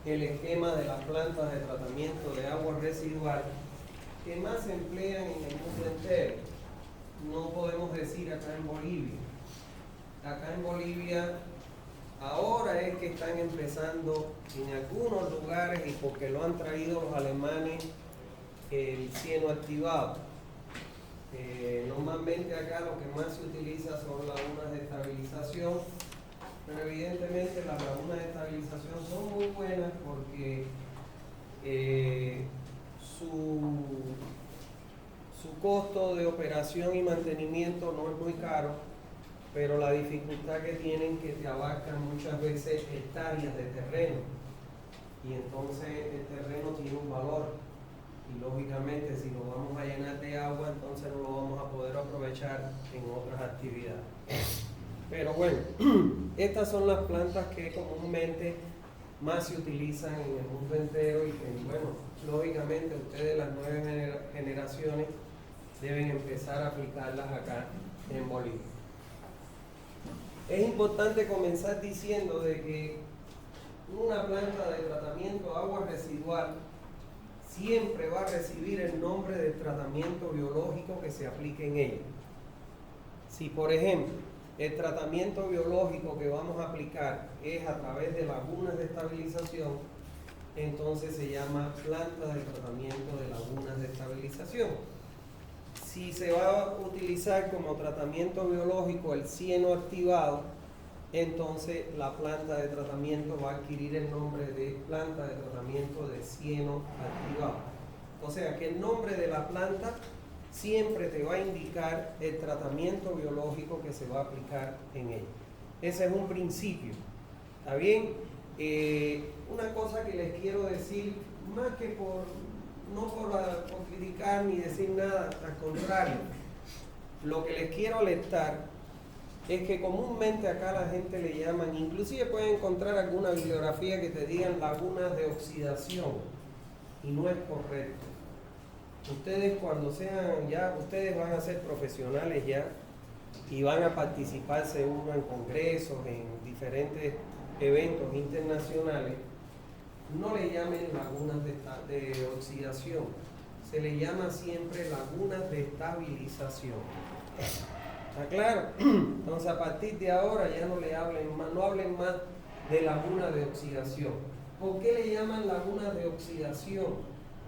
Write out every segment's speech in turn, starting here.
el esquema de las plantas de tratamiento de agua residual que más se emplean en el mundo entero. No podemos decir acá en Bolivia. Acá en Bolivia ahora es que están empezando en algunos lugares, y porque lo han traído los alemanes, el cieno activado. Normalmente acá lo que más se utiliza son lagunas de estabilización, pero evidentemente las lagunas de estabilización son muy buenas porque su costo de operación y mantenimiento no es muy caro, pero la dificultad que tienen que te abarcan muchas veces hectáreas de terreno, y entonces el terreno tiene un valor, y lógicamente si lo vamos a llenar de agua, entonces no lo vamos a poder aprovechar en otras actividades. Pero bueno, estas son las plantas que comúnmente más se utilizan en el mundo entero, y que, bueno, lógicamente ustedes, las nuevas generaciones, deben empezar a aplicarlas acá en Bolivia. Es importante comenzar diciendo de que una planta de tratamiento de agua residual siempre va a recibir el nombre de tratamiento biológico que se aplique en ella. Si, por ejemplo, el tratamiento biológico que vamos a aplicar es a través de lagunas de estabilización, entonces se llama planta de tratamiento de lagunas de estabilización. Si se va a utilizar como tratamiento biológico el cieno activado, entonces la planta de tratamiento va a adquirir el nombre de planta de tratamiento de cieno activado. O sea que el nombre de la planta siempre te va a indicar el tratamiento biológico que se va a aplicar en ella. Ese es un principio. ¿Está bien? Una cosa que les quiero decir, más que no por criticar ni decir nada, al contrario, lo que les quiero alertar es que comúnmente acá la gente le llaman, inclusive pueden encontrar alguna bibliografía que te digan lagunas de oxidación, y no es correcto. Ustedes, cuando sean ya, ustedes van a ser profesionales ya, y van a participar seguro en congresos, en diferentes eventos internacionales. No le llamen lagunas de oxidación, se le llama siempre lagunas de estabilización. ¿Está claro? Entonces, a partir de ahora ya no hablen más de lagunas de oxidación. ¿Por qué le llaman lagunas de oxidación?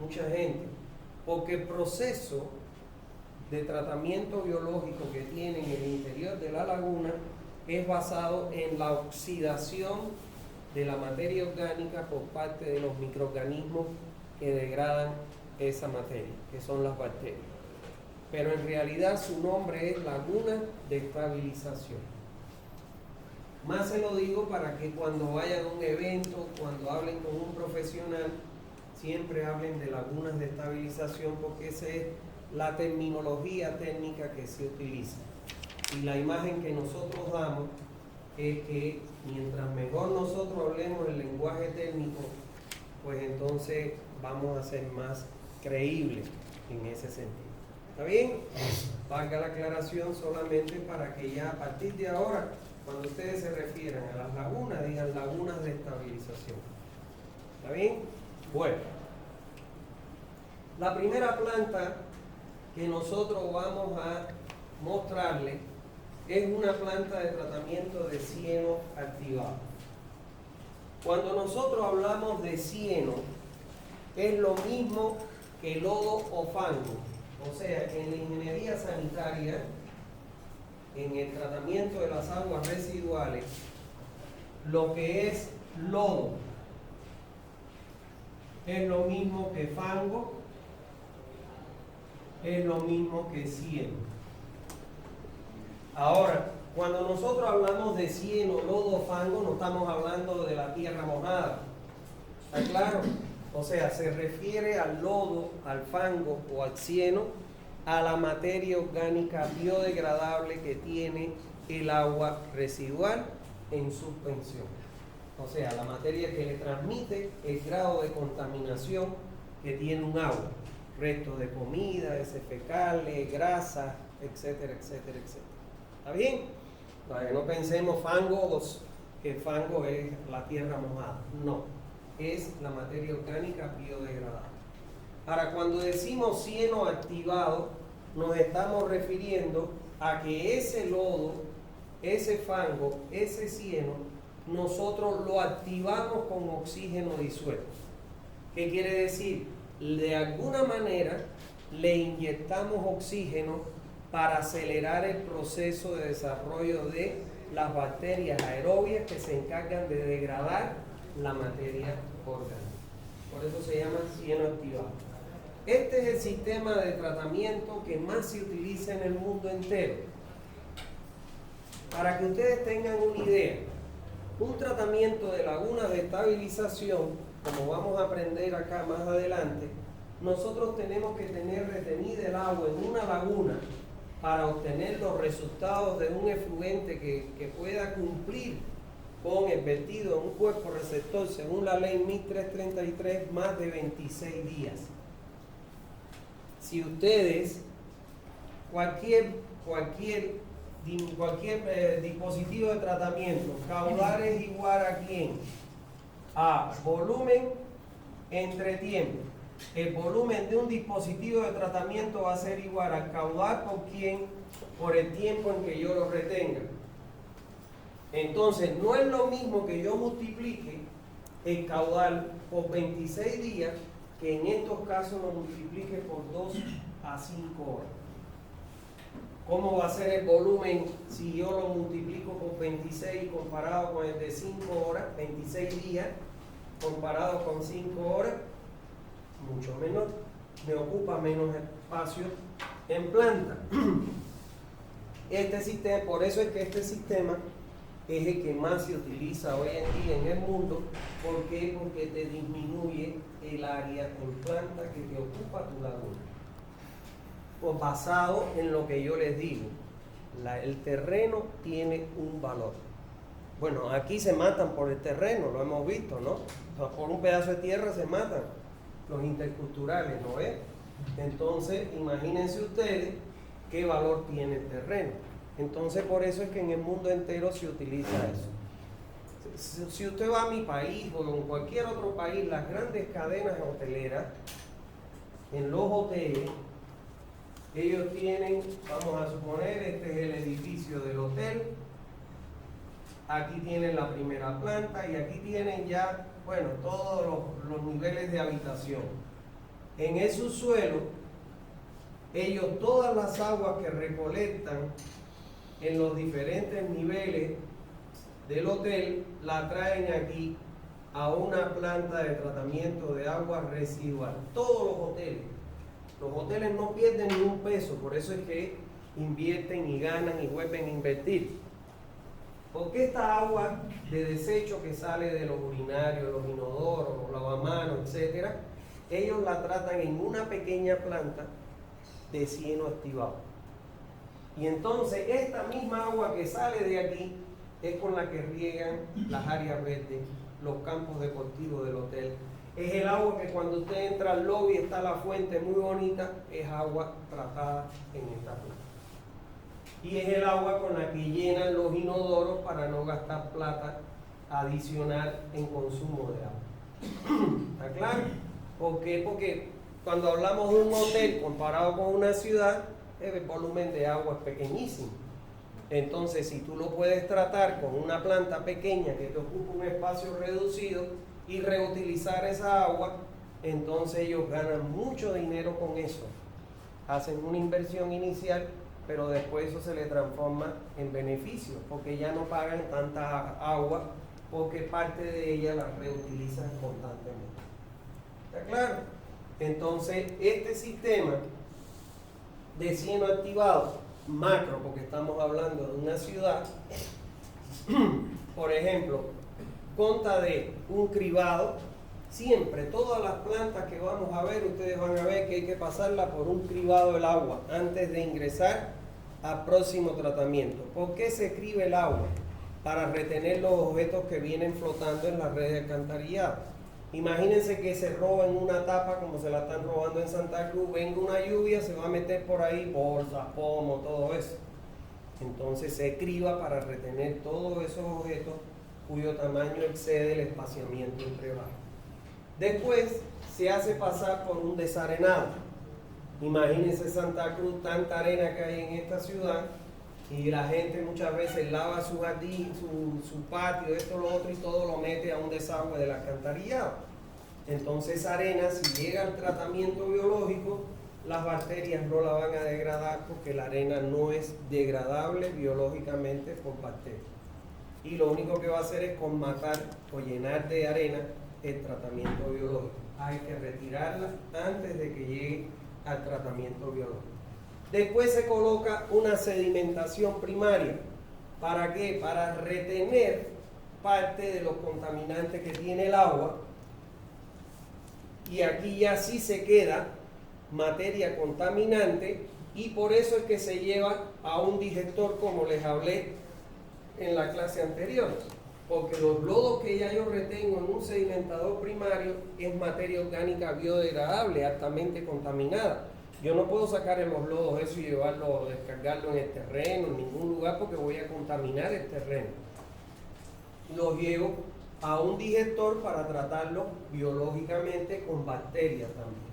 Mucha gente. Porque el proceso de tratamiento biológico que tiene en el interior de la laguna es basado en la oxidación de la materia orgánica por parte de los microorganismos que degradan esa materia, que son las bacterias. Pero en realidad su nombre es laguna de estabilización. Más se lo digo para que cuando vayan a un evento, cuando hablen con un profesional, siempre hablen de lagunas de estabilización, porque esa es la terminología técnica que se utiliza. Y la imagen que nosotros damos es que mientras mejor nosotros hablemos el lenguaje técnico, pues entonces vamos a ser más creíbles en ese sentido. ¿Está bien? Valga la aclaración solamente para que ya a partir de ahora, cuando ustedes se refieran a las lagunas, digan lagunas de estabilización. ¿Está bien? Bueno, la primera planta que nosotros vamos a mostrarles es una planta de tratamiento de cieno activado. Cuando nosotros hablamos de cieno, es lo mismo que lodo o fango. O sea, en la ingeniería sanitaria, en el tratamiento de las aguas residuales, lo que es lodo es lo mismo que fango, es lo mismo que cieno. Ahora, cuando nosotros hablamos de cieno, lodo o fango, no estamos hablando de la tierra mojada. ¿Está claro? O sea, se refiere al lodo, al fango o al cieno, a la materia orgánica biodegradable que tiene el agua residual en suspensión. O sea, la materia que le transmite el grado de contaminación que tiene un agua. Restos de comida, heces fecales, grasas, etcétera, etcétera, etcétera. ¿Está bien? Para que no pensemos que fango es la tierra mojada. No. es la materia orgánica biodegradable. Ahora, cuando decimos cieno activado, nos estamos refiriendo a que ese lodo, ese fango, ese cieno, nosotros lo activamos con oxígeno disuelto. ¿Qué quiere decir? De alguna manera le inyectamos oxígeno para acelerar el proceso de desarrollo de las bacterias aerobias que se encargan de degradar la materia orgánica. Por eso se llama cieno activado. Este es el sistema de tratamiento que más se utiliza en el mundo entero. Para que ustedes tengan una idea, un tratamiento de lagunas de estabilización, como vamos a aprender acá más adelante, nosotros tenemos que tener retenida el agua en una laguna para obtener los resultados de un efluente que pueda cumplir con el vertido en un cuerpo receptor según la ley 1333 más de 26 días. Si ustedes, cualquier dispositivo de tratamiento, caudal es igual a ¿quién? A volumen entre tiempo. El volumen de un dispositivo de tratamiento va a ser igual al caudal por ¿quién? Por el tiempo en que yo lo retenga. Entonces, no es lo mismo que yo multiplique el caudal por 26 días que en estos casos lo multiplique por 2 a 5 horas. ¿Cómo va a ser el volumen si yo lo multiplico por 26 comparado con el de 5 horas, 26 días, comparado con 5 horas? Mucho menor, me ocupa menos espacio en planta. Este sistema, por eso es que este sistema es el que más se utiliza hoy en día en el mundo. ¿Por qué? Porque te disminuye el área en planta que te ocupa tu laguna. Pues basado en lo que yo les digo, el terreno tiene un valor. Bueno, aquí se matan por el terreno, lo hemos visto, ¿no? O sea, por un pedazo de tierra se matan los interculturales, ¿no es? Entonces, imagínense ustedes qué valor tiene el terreno. Entonces, por eso es que en el mundo entero se utiliza eso. Si usted va a mi país o en cualquier otro país, las grandes cadenas hoteleras, en los hoteles, ellos tienen, vamos a suponer, este es el edificio del hotel, aquí tienen la primera planta y aquí tienen ya, bueno, todos los niveles de habitación. En el subsuelo, ellos todas las aguas que recolectan en los diferentes niveles del hotel, la traen aquí a una planta de tratamiento de agua residual. Todos los hoteles no pierden ni un peso, por eso es que invierten y ganan y vuelven a invertir. Porque esta agua de desecho que sale de los urinarios, los inodoros, los lavamanos, etcétera, ellos la tratan en una pequeña planta de cieno activado. Y entonces esta misma agua que sale de aquí es con la que riegan las áreas verdes, los campos deportivos del hotel. Es el agua que cuando usted entra al lobby está la fuente muy bonita, es agua tratada en esta planta. Y es el agua con la que llenan los inodoros para no gastar plata adicional en consumo de agua. ¿Está claro? ¿Por qué? Porque cuando hablamos de un hotel comparado con una ciudad, el volumen de agua es pequeñísimo. Entonces, si tú lo puedes tratar con una planta pequeña que te ocupa un espacio reducido y reutilizar esa agua, entonces ellos ganan mucho dinero con eso. Hacen una inversión inicial, pero después eso se le transforma en beneficio, porque ya no pagan tanta agua, porque parte de ella la reutilizan constantemente. ¿Está claro? Entonces, este sistema de cieno activado, macro, porque estamos hablando de una ciudad, por ejemplo, consta de un cribado. Siempre, todas las plantas que vamos a ver, ustedes van a ver que hay que pasarla por un cribado del agua antes de ingresar al próximo tratamiento. ¿Por qué se criba el agua? Para retener los objetos que vienen flotando en la red de alcantarillado. Imagínense que se roban una tapa como se la están robando en Santa Cruz, venga una lluvia, se va a meter por ahí bolsas, pomo, todo eso. Entonces se criba para retener todos esos objetos cuyo tamaño excede el espaciamiento entre barras. Después se hace pasar por un desarenado. Imagínense Santa Cruz, tanta arena que hay en esta ciudad, y la gente muchas veces lava su jardín, su patio, esto, lo otro, y todo lo mete a un desagüe del alcantarillado. Entonces esa arena, si llega al tratamiento biológico, las bacterias no la van a degradar, porque la arena no es degradable biológicamente por bacterias. Y lo único que va a hacer es matar o llenar de arena el tratamiento biológico. Hay que retirarla antes de que llegue al tratamiento biológico. Después se coloca una sedimentación primaria. ¿Para qué? Para retener parte de los contaminantes que tiene el agua. Y aquí ya sí se queda materia contaminante, y por eso es que se lleva a un digestor, como les hablé en la clase anterior. Porque los lodos que ya yo retengo en un sedimentador primario es materia orgánica biodegradable, altamente contaminada. Yo no puedo sacar en los lodos eso y llevarlo, descargarlo en el terreno, en ningún lugar, porque voy a contaminar el terreno. Los llevo a un digestor para tratarlo biológicamente con bacterias también.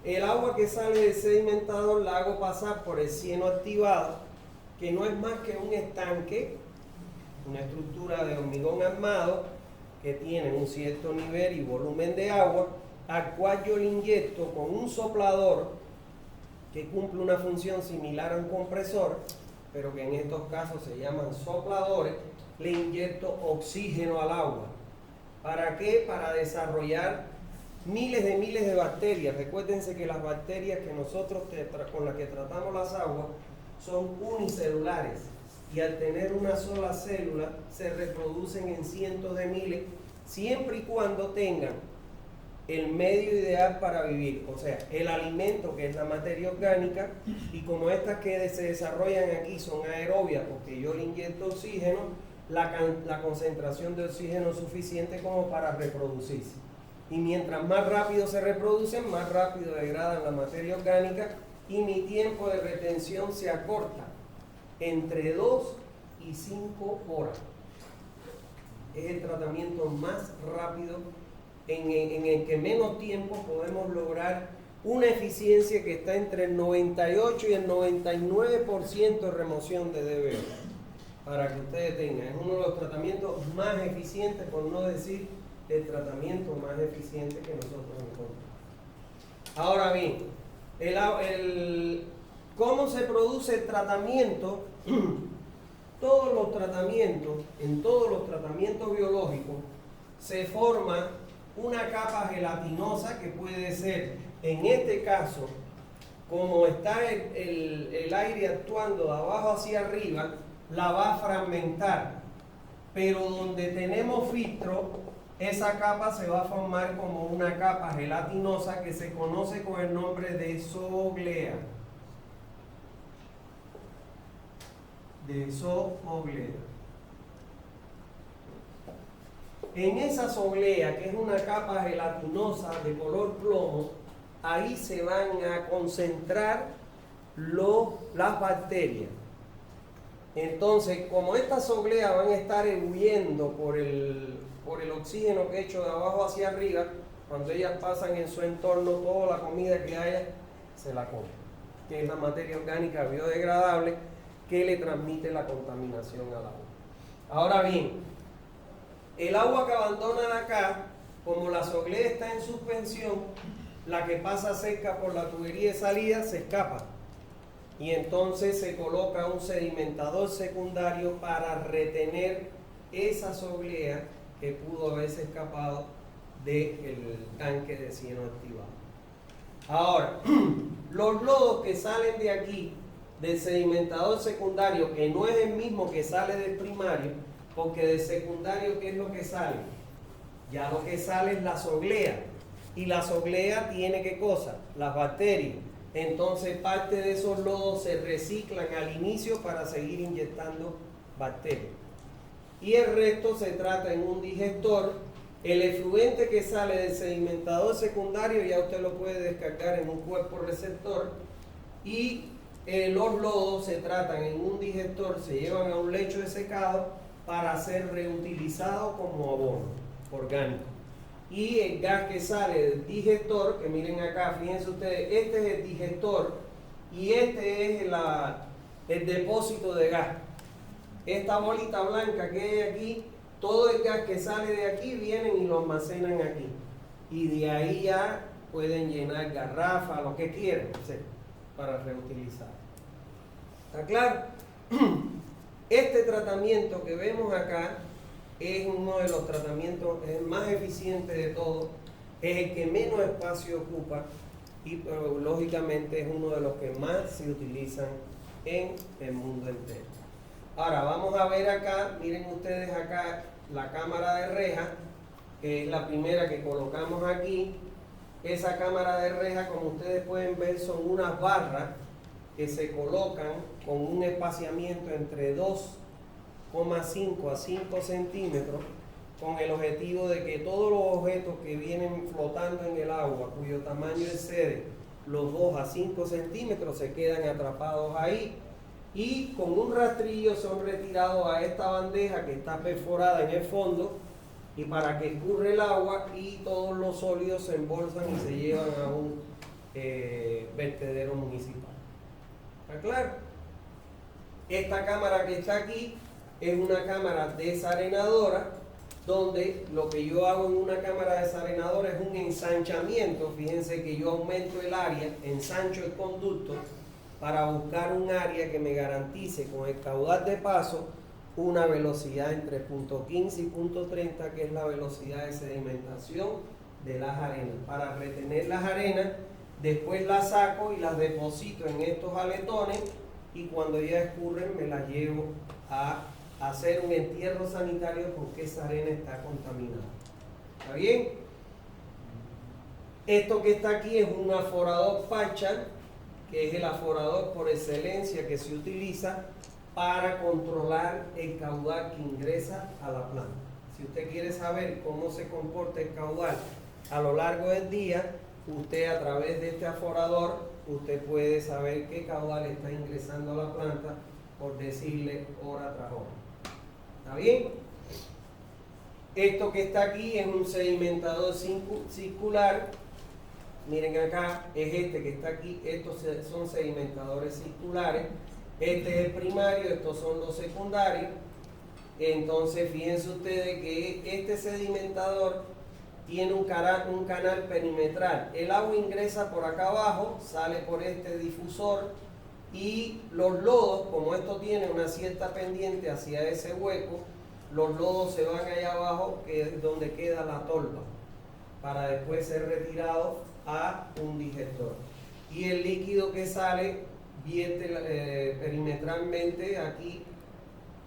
El agua que sale del sedimentador la hago pasar por el cieno activado, que no es más que un estanque, una estructura de hormigón armado que tiene un cierto nivel y volumen de agua, al cual yo le inyecto con un soplador que cumple una función similar a un compresor, pero que en estos casos se llaman sopladores. Le inyecto oxígeno al agua. ¿Para qué? Para desarrollar miles de bacterias. Recuérdense que las bacterias que nosotros con las que tratamos las aguas son unicelulares, y al tener una sola célula se reproducen en cientos de miles, siempre y cuando tengan el medio ideal para vivir, o sea, el alimento, que es la materia orgánica, y como estas que se desarrollan aquí son aerobias porque yo le inyecto oxígeno, la concentración de oxígeno es suficiente como para reproducirse. Y mientras más rápido se reproducen, más rápido degradan la materia orgánica, y mi tiempo de retención se acorta entre 2 y 5 horas. Es el tratamiento más rápido en el que menos tiempo podemos lograr una eficiencia que está entre el 98 y el 99% de remoción de DBO. Para que ustedes tengan, es uno de los tratamientos más eficientes, por no decir el tratamiento más eficiente que nosotros encontramos. Ahora bien, ¿cómo se produce el tratamiento? Todos los tratamientos, en todos los tratamientos biológicos, se forma una capa gelatinosa que puede ser, en este caso, como está el aire actuando de abajo hacia arriba, la va a fragmentar. Pero donde tenemos filtro, esa capa se va a formar como una capa gelatinosa que se conoce con el nombre de zooglea. En esa zooglea, que es una capa gelatinosa de color plomo, ahí se van a concentrar las bacterias. Entonces, como estas zoogleas van a estar huyendo por el oxígeno que he hecho de abajo hacia arriba, cuando ellas pasan en su entorno, toda la comida que haya se la comen, que es la materia orgánica biodegradable que le transmite la contaminación al agua. Ahora bien, el agua que abandonan acá, como la zooglea está en suspensión, la que pasa cerca por la tubería de salida se escapa, y entonces se coloca un sedimentador secundario para retener esa zooglea que pudo haberse escapado del tanque de cieno activado. Ahora, los lodos que salen de aquí, del sedimentador secundario, que no es el mismo que sale del primario, porque del secundario, ¿qué es lo que sale? Ya lo que sale es la zooglea, y la zooglea tiene ¿qué cosa? Las bacterias. Entonces parte de esos lodos se reciclan al inicio para seguir inyectando bacterias, y el resto se trata en un digestor. El efluente que sale del sedimentador secundario ya usted lo puede descargar en un cuerpo receptor, y los lodos se tratan en un digestor, se llevan a un lecho de secado para ser reutilizados como abono orgánico. y el gas que sale del digestor, que miren acá, fíjense ustedes, este es el digestor y este es el depósito de gas. Esta bolita blanca que hay aquí, todo el gas que sale de aquí vienen y lo almacenan aquí. Y de ahí ya pueden llenar garrafas, lo que quieran, ¿sí?, para reutilizar. ¿Está claro? Este tratamiento que vemos acá es uno de los tratamientos más eficientes de todos, es el que menos espacio ocupa y lógicamente es uno de los que más se utilizan en el mundo entero. Ahora vamos a ver acá, miren ustedes acá la cámara de reja, que es la primera que colocamos aquí. Esa cámara de reja, como ustedes pueden ver, son unas barras que se colocan con un espaciamiento entre 2,5 a 5 centímetros con el objetivo de que todos los objetos que vienen flotando en el agua, cuyo tamaño excede los 2 a 5 centímetros, se quedan atrapados ahí y con un rastrillo son retirados a esta bandeja que está perforada en el fondo y para que escurra el agua y todos los sólidos se embolsan y se llevan a un vertedero municipal. ¿Está claro? Esta cámara que está aquí es una cámara desarenadora, donde lo que yo hago en una cámara desarenadora es un ensanchamiento. Fíjense que yo aumento el área, ensancho el conducto para buscar un área que me garantice con el caudal de paso una velocidad entre 0.15 y 0.30, que es la velocidad de sedimentación de las arenas. Para retener las arenas, después las saco y las deposito en estos aletones y cuando ya escurren me las llevo a hacer un entierro sanitario porque esa arena está contaminada. ¿Está bien? Esto que está aquí es un aforador Pachan, que es el aforador por excelencia que se utiliza para controlar el caudal que ingresa a la planta. Si usted quiere saber cómo se comporta el caudal a lo largo del día, usted a través de este aforador, usted puede saber qué caudal está ingresando a la planta por decirle hora tras hora. ¿Está bien? Esto que está aquí es un sedimentador circular. Miren acá, es este que está aquí. Estos son sedimentadores circulares. Este es el primario, estos son los secundarios. Entonces, fíjense ustedes que este sedimentador tiene un canal perimetral. El agua ingresa por acá abajo, sale por este difusor y los lodos, como esto tiene una cierta pendiente hacia ese hueco, los lodos se van allá abajo, que es donde queda la tolva, para después ser retirado a un digestor. Y el líquido que sale vierte perimetralmente aquí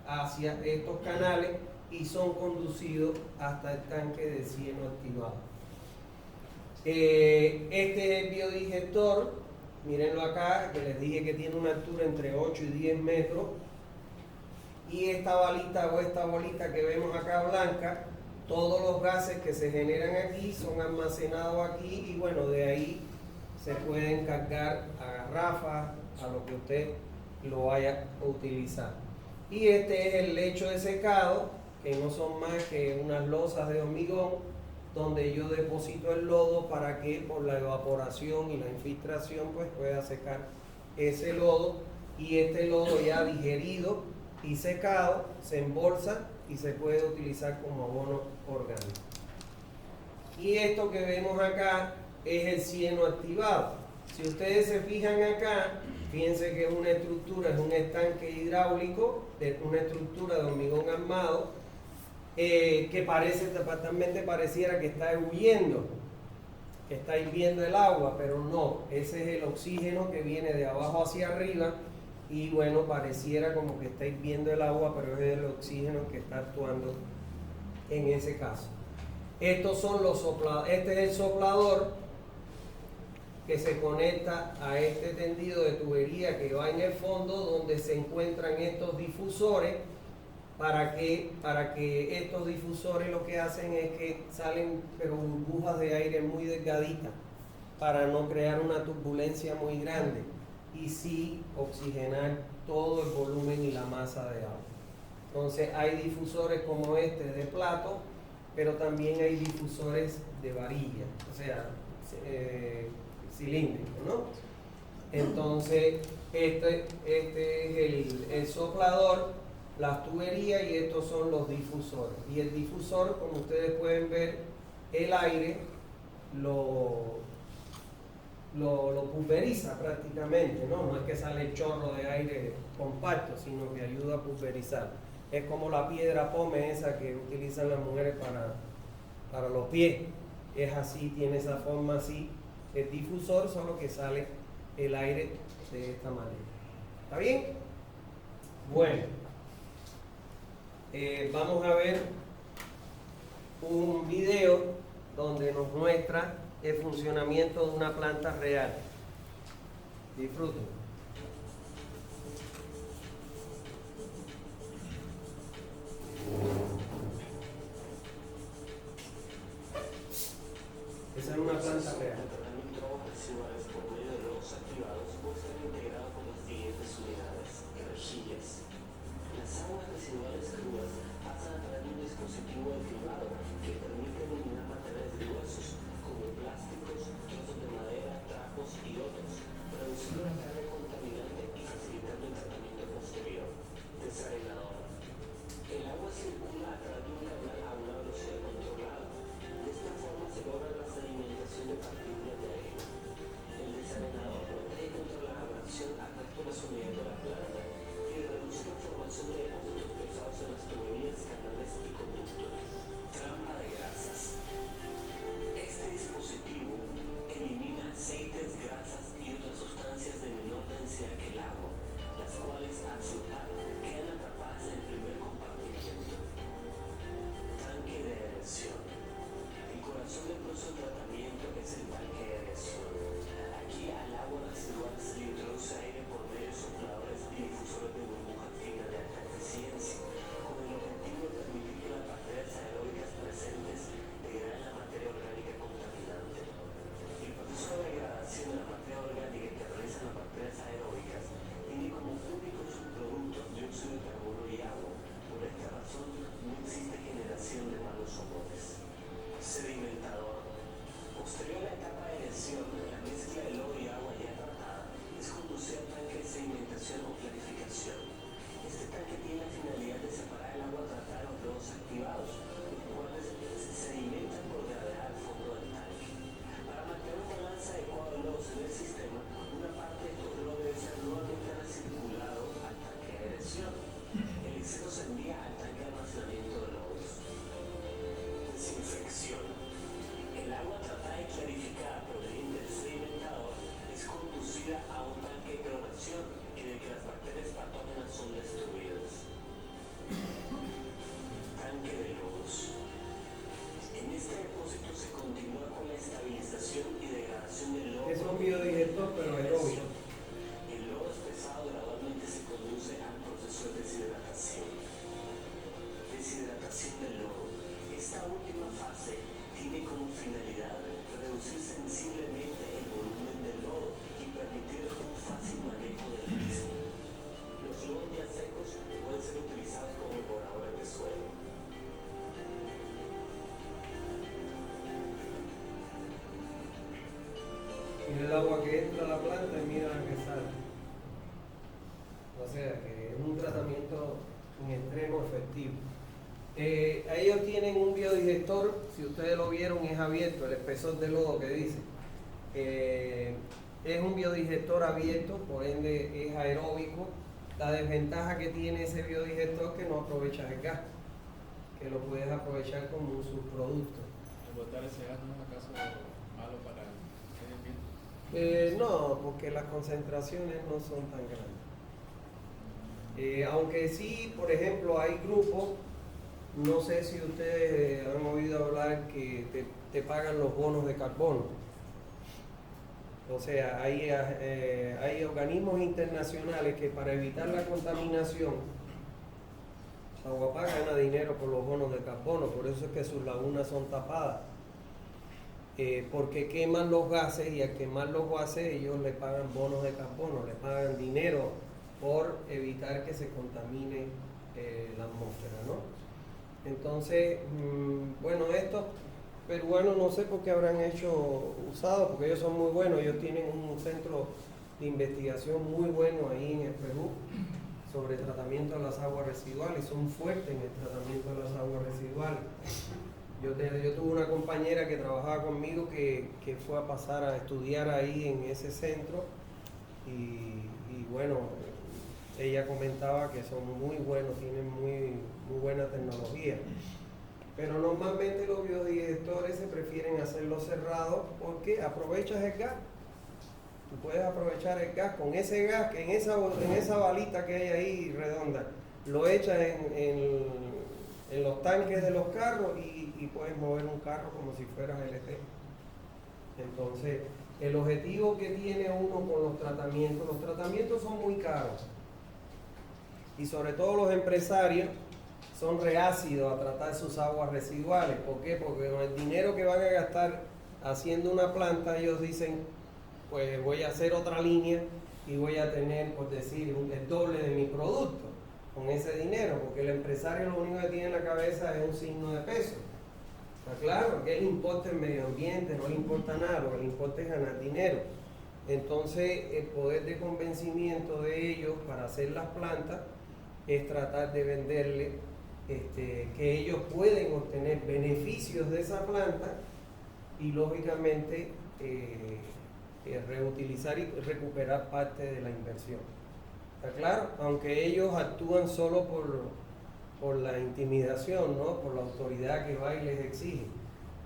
hacia estos canales y son conducidos hasta el tanque de cieno activado. Este es el biodigestor. Mírenlo acá, que les dije que tiene una altura entre 8 y 10 metros. Y esta balita o esta bolita que vemos acá blanca, todos los gases que se generan aquí son almacenados aquí y bueno, de ahí se pueden cargar a garrafas, a lo que usted lo vaya a utilizar. Y este es el lecho de secado, que no son más que unas losas de hormigón, donde yo deposito el lodo para que por la evaporación y la infiltración pues pueda secar ese lodo, y este lodo ya digerido y secado se embolsa y se puede utilizar como abono orgánico. Y esto que vemos acá es el cieno activado. Si ustedes se fijan acá, fíjense que es una estructura, es un estanque hidráulico, una estructura de hormigón armado, que pareciera que está huyendo, que está hirviendo el agua, pero no, ese es el oxígeno que viene de abajo hacia arriba y bueno, pareciera como que está hirviendo el agua, pero es el oxígeno que está actuando en ese caso. Estos son los sopladores. Este es el soplador que se conecta a este tendido de tubería que va en el fondo, donde se encuentran estos difusores, para que estos difusores lo que hacen es que salen pero burbujas de aire muy delgaditas para no crear una turbulencia muy grande y sí oxigenar todo el volumen y la masa de agua. Entonces hay difusores como este de plato pero también hay difusores de varilla, o sea, cilíndricos, ¿no? Entonces, este es el soplador, las tuberías, y estos son los difusores. Y el difusor, como ustedes pueden ver, el aire lo pulveriza prácticamente, ¿no? No es que sale el chorro de aire compacto, sino que ayuda a pulverizar. Es como la piedra pómez esa que utilizan las mujeres para los pies. Es así, tiene esa forma así. El difusor, solo que sale el aire de esta manera. ¿Está bien? Bueno, vamos a ver un video donde nos muestra el funcionamiento de una planta real. Disfruten. Esa es una planta real. Las aguas residuales crudas pasan a través de un dispositivo activado que permite eliminar materiales gruesos como plásticos, trozos de madera, trapos y otros, reduciendo la carga contaminante y facilitando el tratamiento posterior. Desarenador. El agua circula a través de un canal a una velocidad controlada. De esta forma se logra la sedimentación de partículas de arena. El desarenador protege contra la abrasión al resto de las unidades de la planta y reduce la formación de depósitos pesados en las tuberías, canales y conductos. Trampa de grasas. Este dispositivo elimina aceites, grasas y otras sustancias de menor densidad que el agua, las cuales al soltar quedan atrapadas en el primer compartimiento. Tanque de aerasión. El corazón del proceso de tratamiento es el tanque de aerasión. Aquí al agua residual se le introduce aire por medio de sopladores y difusores de burbuja fina de alta eficiencia, con el objetivo de permitir que las bacterias aeróbicas presentes degraden la materia orgánica contaminante. El proceso de degradación de la materia orgánica que realizan las bacterias aeróbicas tiene como único subproducto dióxido de carbono y agua. Por esta razón no existe generación de malos olores. Sedimentador. Posterior a la etapa de aerasión, la mezcla de lodo y agua ya tratada es conducida al tanque de sedimentación o clarificación. Este tanque tiene la finalidad de separar el agua tratada de los lodos activados, los cuales se sedimentan por gravedad al fondo del tanque. Para mantener un balance adecuado de lodos en el sistema, una parte de estos lodos debe ser nuevamente recirculado al tanque de aerasión. El exceso se envía al tanque de almacenamiento de lodos. Desinfección. El agua tratada y clarificada proveniente del sedimentador es conducida a un tanque de cloración en el que las bacterias patógenas son destruidas. Tanque de lodos. En este depósito se continúa con la estabilización y degradación del lodo. Es un biodigestor, pero aeróbico. El lodo espesado gradualmente se conduce al proceso de deshidratación. Deshidratación del lodo. Esta última fase tiene como finalidad reducir sensiblemente el volumen del lodo y permitir un fácil manejo del mismo. Los lodos ya secos pueden ser utilizados como mejoradores de suelo. Mira el agua que entra a la planta y mira la que sale. O sea que es un tratamiento en extremo efectivo. Ellos tienen un biodigestor, si ustedes lo vieron, es abierto, el espesor de lodo que dice. Es un biodigestor abierto, por ende es aeróbico. La desventaja que tiene ese biodigestor es que no aprovecha el gas, que lo puedes aprovechar como un subproducto. ¿Botar ese gas no es acaso malo para el medio ambiente? No, porque las concentraciones no son tan grandes. Aunque sí, por ejemplo, hay grupos, no sé si ustedes han oído hablar que te pagan los bonos de carbono. O sea, hay organismos internacionales que para evitar la contaminación, Aguapá gana dinero por los bonos de carbono, por eso es que sus lagunas son tapadas. Porque queman los gases y al quemar los gases ellos le pagan bonos de carbono, le pagan dinero por evitar que se contamine la atmósfera, ¿no? Entonces, bueno, estos peruanos no sé por qué habrán usado, porque ellos son muy buenos, ellos tienen un centro de investigación muy bueno ahí en el Perú sobre tratamiento de las aguas residuales, son fuertes en el tratamiento de las aguas residuales. Yo tuve una compañera que trabajaba conmigo que fue a pasar a estudiar ahí en ese centro y bueno, ella comentaba que son muy buenos, tienen muy buena tecnología. Pero normalmente los biodigestores se prefieren hacerlo cerrado porque aprovechas el gas. Tú puedes aprovechar el gas con ese gas que en esa balita que hay ahí redonda, lo echas en los tanques de los carros y puedes mover un carro como si fueras LP. Entonces, el objetivo que tiene uno con los tratamientos son muy caros. Y sobre todo los empresarios son reácidos a tratar sus aguas residuales. ¿Por qué? Porque con el dinero que van a gastar haciendo una planta, ellos dicen, pues voy a hacer otra línea y voy a tener, por decir, el doble de mi producto con ese dinero, porque el empresario lo único que tiene en la cabeza es un signo de peso. ¿Está claro? Que le importa el medio ambiente, no le importa nada, lo que le importa es ganar dinero. Entonces, el poder de convencimiento de ellos para hacer las plantas es tratar de venderle que ellos pueden obtener beneficios de esa planta y lógicamente reutilizar y recuperar parte de la inversión. ¿Está claro? Aunque ellos actúan solo por la intimidación, ¿no? Por la autoridad que va y les exige.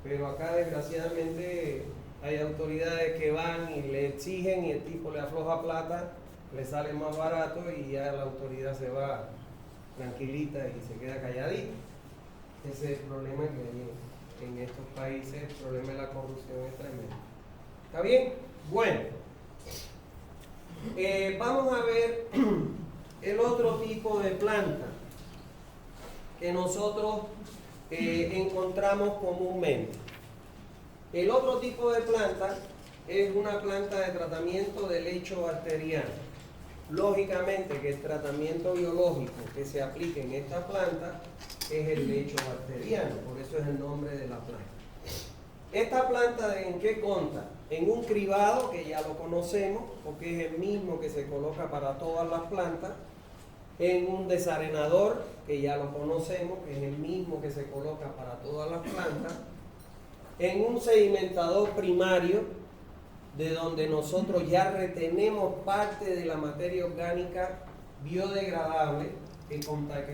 Pero acá desgraciadamente hay autoridades que van y le exigen y el tipo le afloja plata, le sale más barato y ya la autoridad se va tranquilita y se queda calladita. Ese es el problema que hay en estos países, el problema de la corrupción es tremendo. ¿Está bien? Bueno, vamos a ver el otro tipo de planta que nosotros encontramos comúnmente. El otro tipo de planta es una planta de tratamiento de lecho bacteriano. Lógicamente que el tratamiento biológico que se aplica en esta planta es el lecho bacteriano, por eso es el nombre de la planta. Esta planta, ¿en qué consta? En un cribado, que ya lo conocemos, porque es el mismo que se coloca para todas las plantas, en un desarenador, que ya lo conocemos, que es el mismo que se coloca para todas las plantas, en un sedimentador primario, de donde nosotros ya retenemos parte de la materia orgánica biodegradable que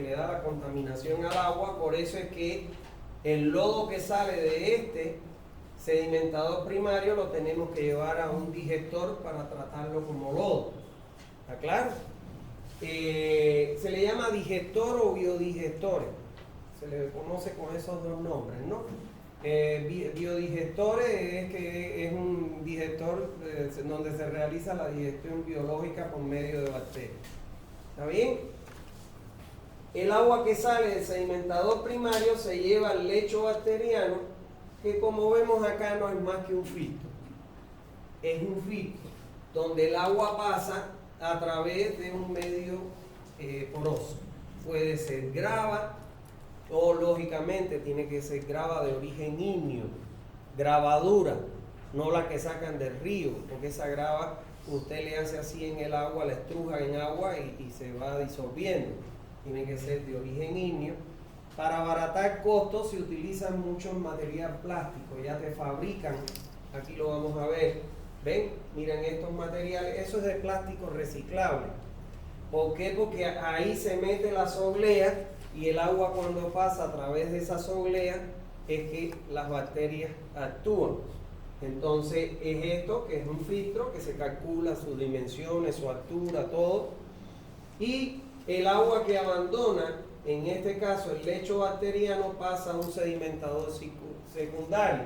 le da la contaminación al agua. Por eso es que el lodo que sale de este sedimentador primario lo tenemos que llevar a un digestor para tratarlo como lodo. ¿Está claro? Se le llama digestor o biodigestores, se le conoce con esos dos nombres, ¿no? Biodigestores es que es un digestor donde se realiza la digestión biológica por medio de bacterias. ¿Está bien? El agua que sale del sedimentador primario se lleva al lecho bacteriano, que como vemos acá no es más que un filtro. Es un filtro donde el agua pasa a través de un medio poroso. Puede ser grava, o lógicamente tiene que ser grava de origen ígneo, grava dura, no la que sacan del río, porque esa grava usted le hace así en el agua, la estruja en agua y se va disolviendo. Tiene que ser de origen ígneo. Para abaratar costos se utilizan muchos material plástico, ya te fabrican, aquí lo vamos a ver, ven, miren estos materiales, eso es de plástico reciclable. ¿Por qué? Porque ahí se mete la soglea y el agua cuando pasa a través de esa soglea es que las bacterias actúan. Entonces es esto que es un filtro que se calcula sus dimensiones, su altura, todo. Y el agua que abandona, en este caso el lecho bacteriano, pasa a un sedimentador secundario.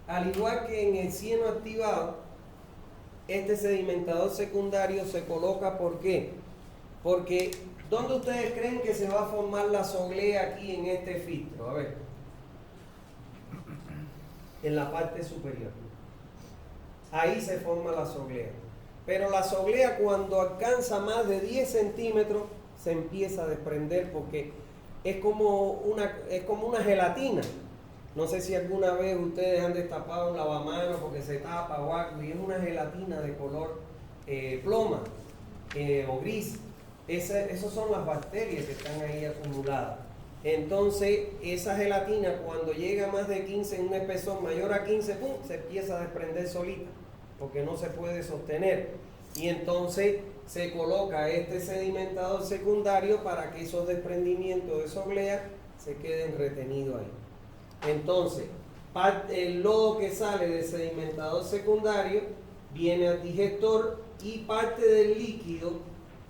Al igual que en el cieno activado, este sedimentador secundario se coloca, ¿por qué? Porque ¿dónde ustedes creen que se va a formar la soglea aquí en este filtro? A ver. En la parte superior. Ahí se forma la soglea. Pero la soglea cuando alcanza más de 10 centímetros se empieza a desprender porque es como una gelatina. No sé si alguna vez ustedes han destapado un lavamanos porque se tapa o algo, y es una gelatina de color ploma o gris. Esas son las bacterias que están ahí acumuladas. Entonces, esa gelatina, cuando llega a más de 15, en un espesor mayor a 15, ¡pum!, se empieza a desprender solita, porque no se puede sostener. Y entonces se coloca este sedimentador secundario para que esos desprendimientos de soglea se queden retenidos ahí. Entonces, el lodo que sale del sedimentador secundario viene al digestor, y parte del líquido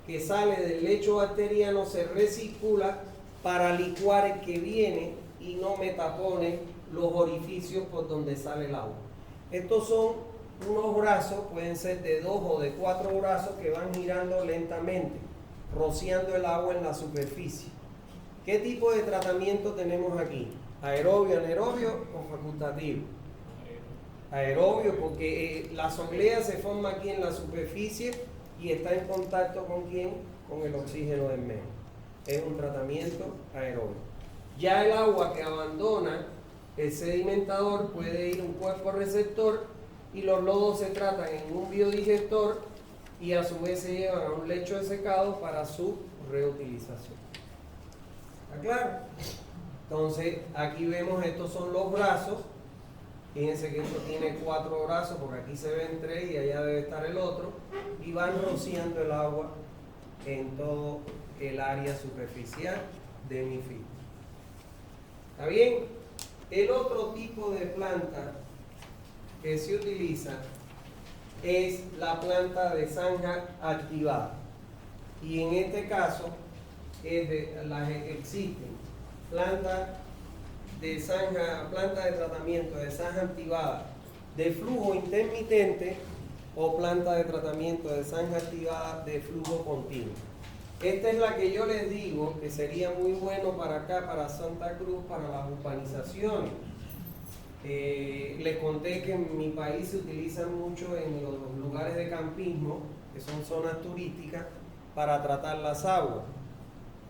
que sale del lecho bacteriano se recircula para licuar el que viene y no me tapone los orificios por donde sale el agua. Estos son unos brazos, pueden ser de 2 o de 4 brazos, que van girando lentamente, rociando el agua en la superficie. ¿Qué tipo de tratamiento tenemos aquí? ¿Aerobio, anaerobio o facultativo? Aerobio, porque la soglea se forma aquí en la superficie y está en contacto ¿con quién? Con el oxígeno del medio. Es un tratamiento aerobio. Ya el agua que abandona el sedimentador puede ir a un cuerpo receptor, y los lodos se tratan en un biodigestor y a su vez se llevan a un lecho de secado para su reutilización. ¿Está claro? Entonces, aquí vemos, estos son los brazos. Fíjense que esto tiene 4 brazos, porque aquí se ven 3 y allá debe estar el otro, y van rociando el agua en todo el área superficial de mi fibra. ¿Está bien? El otro tipo de planta que se utiliza es la planta de zanja activada, y en este caso existen plantas de tratamiento de zanja activada de flujo intermitente o planta de tratamiento de zanja activada de flujo continuo. Esta es la que yo les digo que sería muy bueno para acá, para Santa Cruz, para las urbanizaciones. Les conté que en mi país se utilizan mucho en los lugares de campismo, que son zonas turísticas, para tratar las aguas.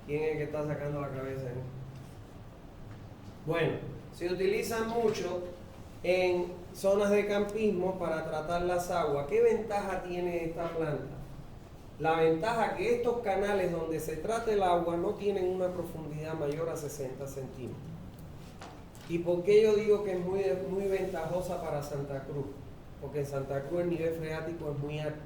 ¿Quién es el que está sacando la cabeza ahí? Bueno, se utilizan mucho en zonas de campismo para tratar las aguas. ¿Qué ventaja tiene esta planta? La ventaja que estos canales donde se trata el agua no tienen una profundidad mayor a 60 centímetros. ¿Y por qué yo digo que es muy ventajosa para Santa Cruz? Porque en Santa Cruz el nivel freático es muy alto.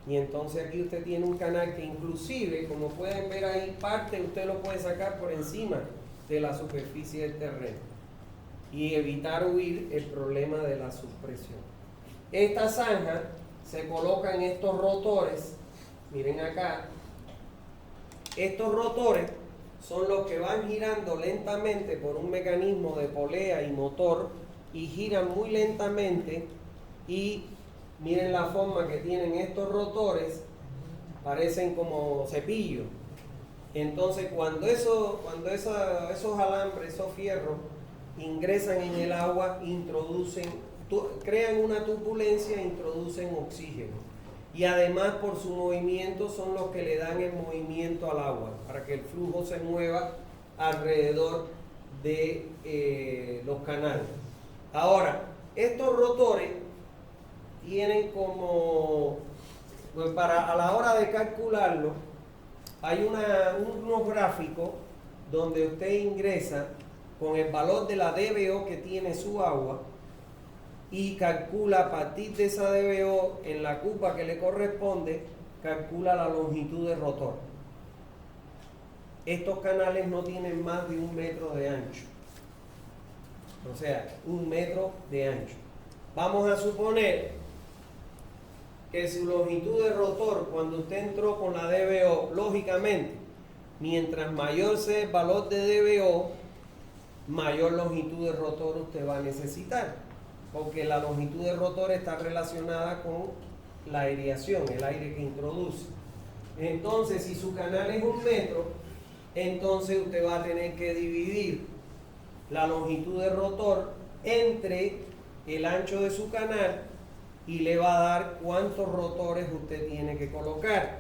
Y entonces aquí usted tiene un canal que inclusive, como pueden ver ahí, parte usted lo puede sacar por encima de la superficie del terreno y evitar huir el problema de la subpresión. Esta zanja se coloca en estos rotores, miren acá, estos rotores son los que van girando lentamente por un mecanismo de polea y motor, y giran muy lentamente, y miren la forma que tienen estos rotores, parecen como cepillos. Entonces cuando esos alambres, esos fierros ingresan en el agua, crean una turbulencia e introducen oxígeno, y además por su movimiento son los que le dan el movimiento al agua para que el flujo se mueva alrededor de los canales. Ahora, estos rotores tienen como, pues a la hora de calcularlo, hay unos gráficos donde usted ingresa con el valor de la DBO que tiene su agua y calcula a partir de esa DBO en la cupa que le corresponde, calcula la longitud del rotor. Estos canales no tienen más de 1 metro de ancho. O sea, 1 metro de ancho. Vamos a suponer que su longitud de rotor, cuando usted entró con la DBO, lógicamente, mientras mayor sea el valor de DBO, mayor longitud de rotor usted va a necesitar, porque la longitud de rotor está relacionada con la aireación, el aire que introduce. Entonces, si su canal es 1 metro, entonces usted va a tener que dividir la longitud de rotor entre el ancho de su canal, y le va a dar cuántos rotores usted tiene que colocar.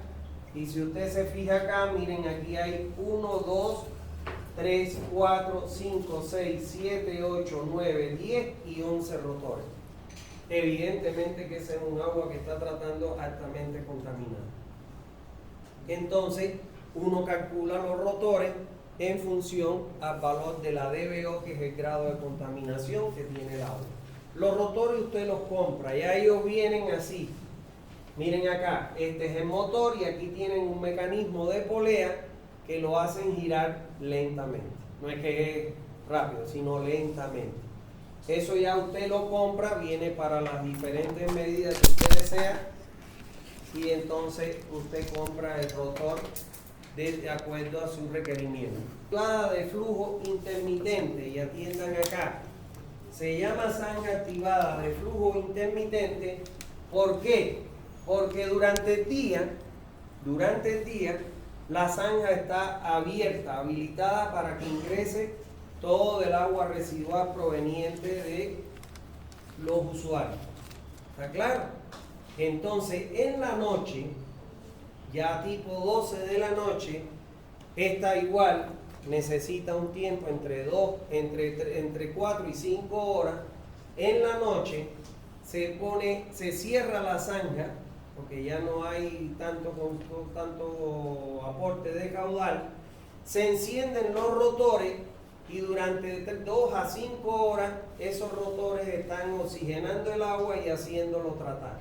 Y si usted se fija acá, miren, aquí hay 1, 2, 3, 4, 5, 6, 7, 8, 9, 10 y 11 rotores. Evidentemente que ese es un agua que está tratando altamente contaminada. Entonces, uno calcula los rotores en función al valor de la DBO, que es el grado de contaminación que tiene el agua. Los rotores usted los compra, ya ellos vienen así. Miren acá, este es el motor y aquí tienen un mecanismo de polea que lo hacen girar lentamente. No es que es rápido, sino lentamente. Eso ya usted lo compra, viene para las diferentes medidas que usted desea y entonces usted compra el rotor de acuerdo a su requerimiento. De flujo intermitente, y atiendan acá, se llama zanja activada de flujo intermitente. ¿Por qué? Porque durante el día, la zanja está abierta, habilitada para que ingrese todo el agua residual proveniente de los usuarios. ¿Está claro? Entonces, en la noche, ya tipo 12 de la noche, esta igual necesita un tiempo entre 4 y 5 horas. En la noche se cierra la zanja, porque ya no hay tanto aporte de caudal, se encienden los rotores y durante 2 a 5 horas esos rotores están oxigenando el agua y haciéndolo tratar.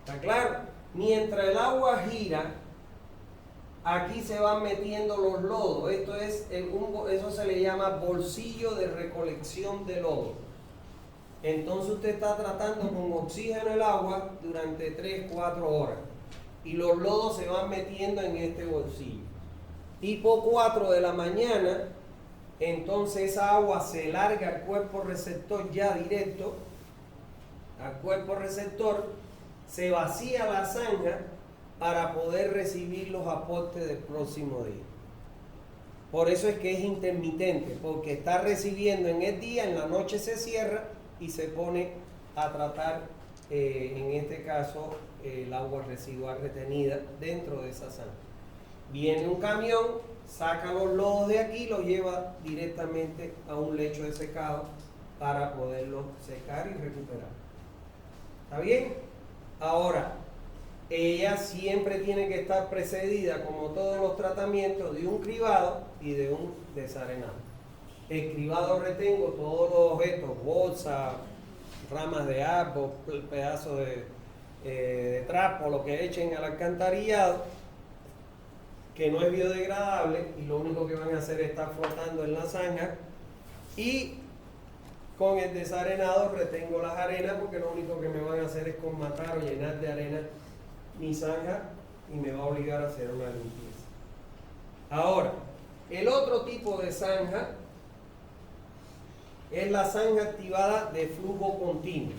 ¿Está claro? Mientras el agua gira, aquí se van metiendo los lodos. Eso se le llama bolsillo de recolección de lodo. Entonces usted está tratando con oxígeno el agua durante 3-4 horas y los lodos se van metiendo en este bolsillo. Tipo 4 de la mañana, entonces esa agua se larga al cuerpo receptor ya directo, al cuerpo receptor, se vacía la zanja para poder recibir los aportes del próximo día. Por eso es que es intermitente, porque está recibiendo en el día, en la noche se cierra y se pone a tratar, en este caso, el agua residual retenida dentro de esa zanja. Viene un camión, saca los lodos de aquí y los lleva directamente a un lecho de secado para poderlos secar y recuperar. ¿Está bien? Ahora, ella siempre tiene que estar precedida, como todos los tratamientos, de un cribado y de un desarenado. El cribado retengo todos los objetos, bolsas, ramas de árbol, pedazos de trapo, lo que echen al alcantarillado, que no es biodegradable y lo único que van a hacer es estar flotando en la zanja. Y con el desarenado retengo las arenas, porque lo único que me van a hacer es colmatar o llenar de arena mi zanja y me va a obligar a hacer una limpieza. Ahora, el otro tipo de zanja es la zanja activada de flujo continuo.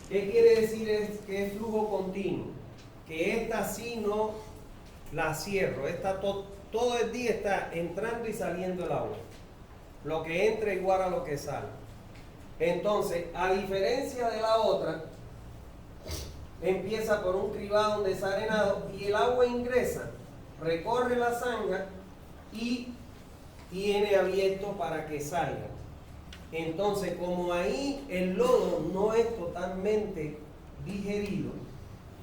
¿Qué quiere decir que es flujo continuo? Que esta sí no la cierro, esta todo el día está entrando y saliendo el agua. Lo que entra igual a lo que sale. Entonces, a diferencia de la otra, empieza por un cribado, un desarenado, y el agua ingresa, recorre la zanja y tiene abierto para que salga. Entonces, como ahí el lodo no es totalmente digerido,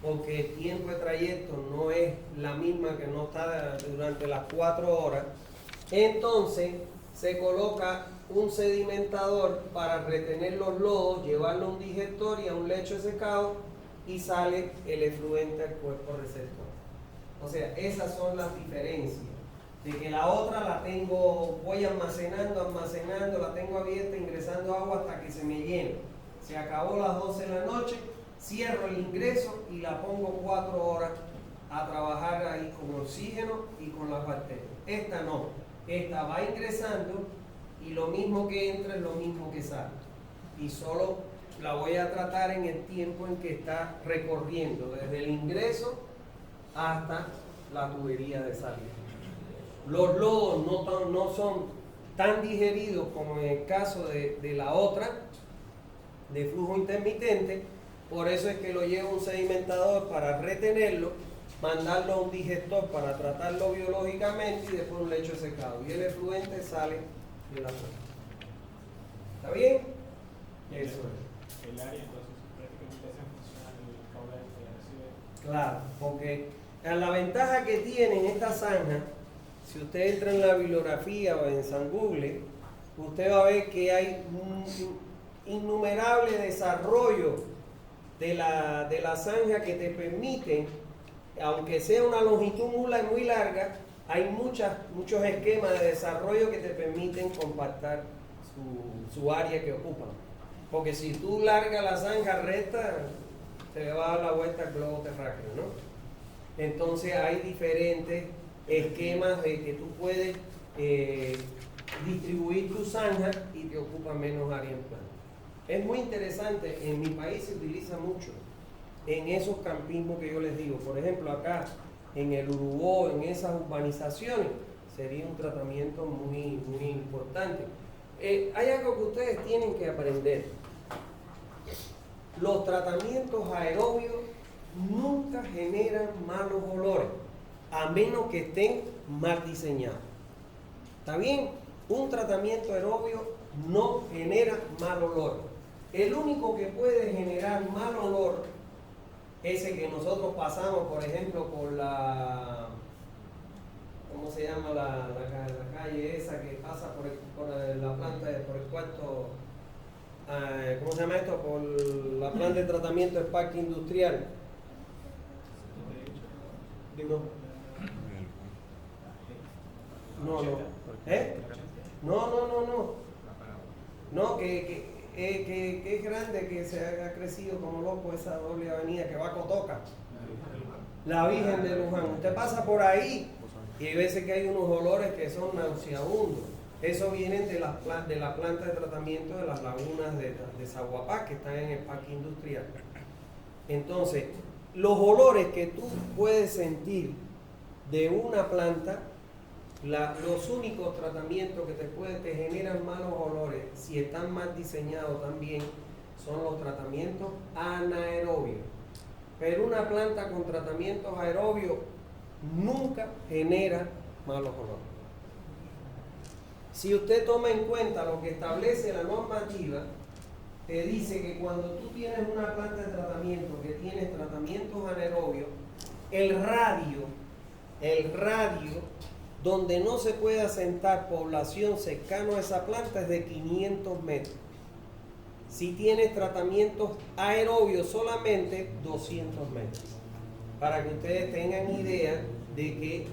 porque el tiempo de trayecto no es la misma que no está durante las 4 horas, entonces se coloca un sedimentador para retener los lodos, llevarlo a un digestor y a un lecho de secado y sale el efluente al cuerpo receptor. O sea, esas son las diferencias. De que la otra la tengo, voy almacenando, la tengo abierta, ingresando agua hasta que se me llene. Se acabó las 12 de la noche, cierro el ingreso y la pongo 4 horas a trabajar ahí con oxígeno y con las bacterias. Esta no, esta va ingresando y lo mismo que entra es lo mismo que sale. Y solo la voy a tratar en el tiempo en que está recorriendo, desde el ingreso hasta la tubería de salida. Los lodos no son tan digeridos como en el caso de la otra, de flujo intermitente, por eso es que lo lleva un sedimentador para retenerlo mandarlo a un digestor para tratarlo biológicamente y después un lecho de secado. Y el efluente sale de la zona. ¿Está bien? Eso es. El área entonces prácticamente hace funcionar el caudal que recibe. Claro, porque la ventaja que tienen estas zanjas, si usted entra en la bibliografía o en San Google, usted va a ver que hay un innumerable desarrollo de la zanja que te permiten, aunque sea una longitud muy larga, hay muchos esquemas de desarrollo que te permiten compactar su área que ocupan. Porque si tú largas la zanja recta, te va a dar la vuelta al globo terráqueo, ¿no? Entonces hay diferentes esquemas de que tú puedes distribuir tu zanja y te ocupa menos área en plano. Es muy interesante, en mi país se utiliza mucho en esos campismos que yo les digo. Por ejemplo, acá en el Urubó, en esas urbanizaciones, sería un tratamiento muy importante. Hay algo que ustedes tienen que aprender. Los tratamientos aerobios nunca generan malos olores, a menos que estén mal diseñados. ¿Está bien? Un tratamiento aerobio no genera mal olor. El único que puede generar mal olor es el que nosotros pasamos, por ejemplo, por la... ¿Cómo se llama la calle esa que pasa por la planta, por el cuarto? ¿Cómo se llama esto? Por la planta de tratamiento del parque industrial. No. ¿Eh? No. No, que es grande, que se ha crecido como loco esa doble avenida que va a Cotoca. La Virgen de Luján. Usted pasa por ahí y hay veces que hay unos olores que son nauseabundos. Eso viene de la planta de tratamiento de las lagunas de Zaguapá, que están en el parque industrial. Entonces, los olores que tú puedes sentir de una planta, los únicos tratamientos que te generan malos olores, si están mal diseñados también, son los tratamientos anaerobios. Pero una planta con tratamientos aerobios nunca genera malos olores. Si usted toma en cuenta lo que establece la normativa, te dice que cuando tú tienes una planta de tratamiento que tiene tratamientos anaerobios, el radio donde no se puede asentar población cercano a esa planta es de 500 metros. Si tienes tratamientos aerobios solamente 200 metros. Para que ustedes tengan idea de que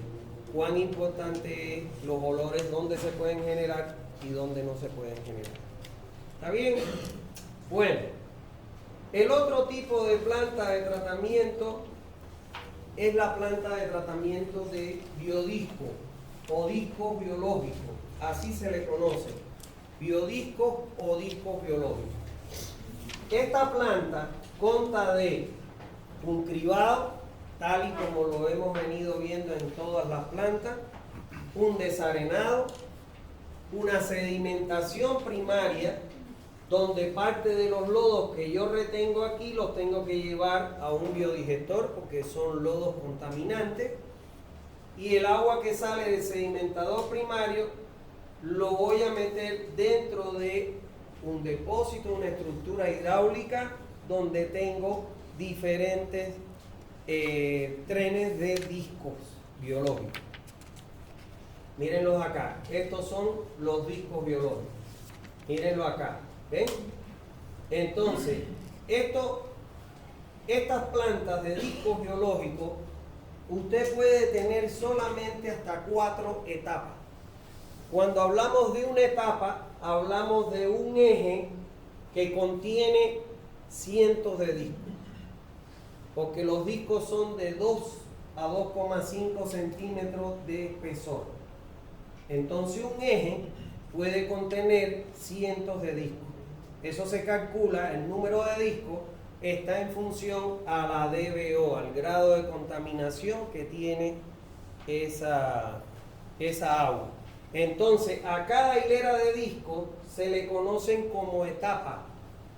cuán importante es los olores, dónde se pueden generar y dónde no se pueden generar. ¿Está bien? Bueno, el otro tipo de planta de tratamiento es la planta de tratamiento de biodisco o discos biológicos, así se le conoce, biodiscos o discos biológicos. Esta planta consta de un cribado, tal y como lo hemos venido viendo en todas las plantas, un desarenado, una sedimentación primaria, donde parte de los lodos que yo retengo aquí los tengo que llevar a un biodigestor porque son lodos contaminantes, y el agua que sale del sedimentador primario lo voy a meter dentro de un depósito, una estructura hidráulica donde tengo diferentes trenes de discos biológicos. Mírenlos acá, estos son los discos biológicos. Mírenlo acá, ¿ven? Entonces, estas plantas de discos biológicos, usted puede tener solamente hasta 4 etapas. Cuando hablamos de una etapa, hablamos de un eje que contiene cientos de discos. Porque los discos son de 2 a 2,5 centímetros de espesor. Entonces un eje puede contener cientos de discos. Eso se calcula, el número de discos está en función a la DBO, al grado de contaminación que tiene esa agua. Entonces a cada hilera de discos se le conocen como etapas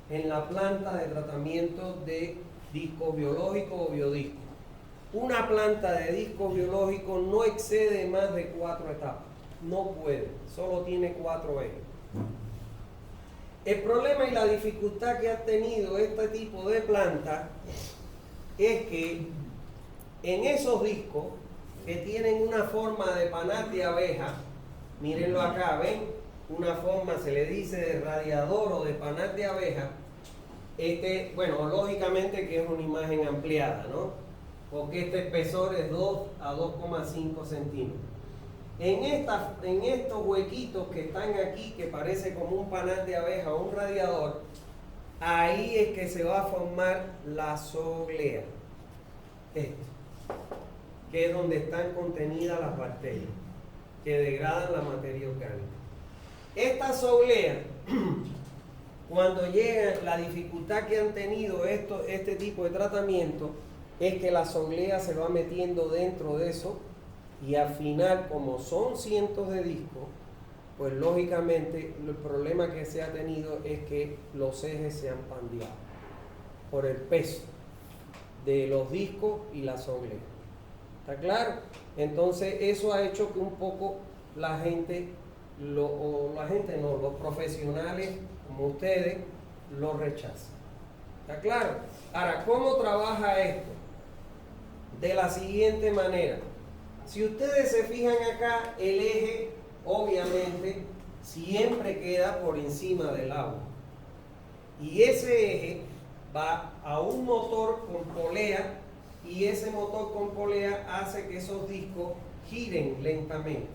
en la planta de tratamiento de discos biológicos o biodiscos. una planta de discos biológicos no excede más de 4 etapas. No puede, solo tiene 4 ejes. El problema y la dificultad que ha tenido este tipo de planta es que en esos discos que tienen una forma de panal de abeja, mírenlo acá, ¿ven? Una forma, se le dice de radiador o de panal de abeja. Bueno, lógicamente que es una imagen ampliada, ¿no? Porque este espesor es 2 a 2,5 centímetros. En estos huequitos que están aquí, que parece como un panal de abeja o un radiador, ahí es que se va a formar la zooglea. Esto, que es donde están contenidas las bacterias que degradan la materia orgánica. Esta zooglea, cuando llega la dificultad que han tenido este tipo de tratamiento, es que la zooglea se va metiendo dentro de eso y al final, como son cientos de discos, pues lógicamente el problema que se ha tenido es que los ejes se han pandeado por el peso de los discos y la zooglea. ¿Está claro? Entonces eso ha hecho que un poco la gente, los profesionales como ustedes, lo rechacen. ¿Está claro? Ahora, ¿cómo trabaja esto? De la siguiente manera. Si ustedes se fijan acá, el eje obviamente siempre queda por encima del agua. Y ese eje va a un motor con polea y ese motor con polea hace que esos discos giren lentamente.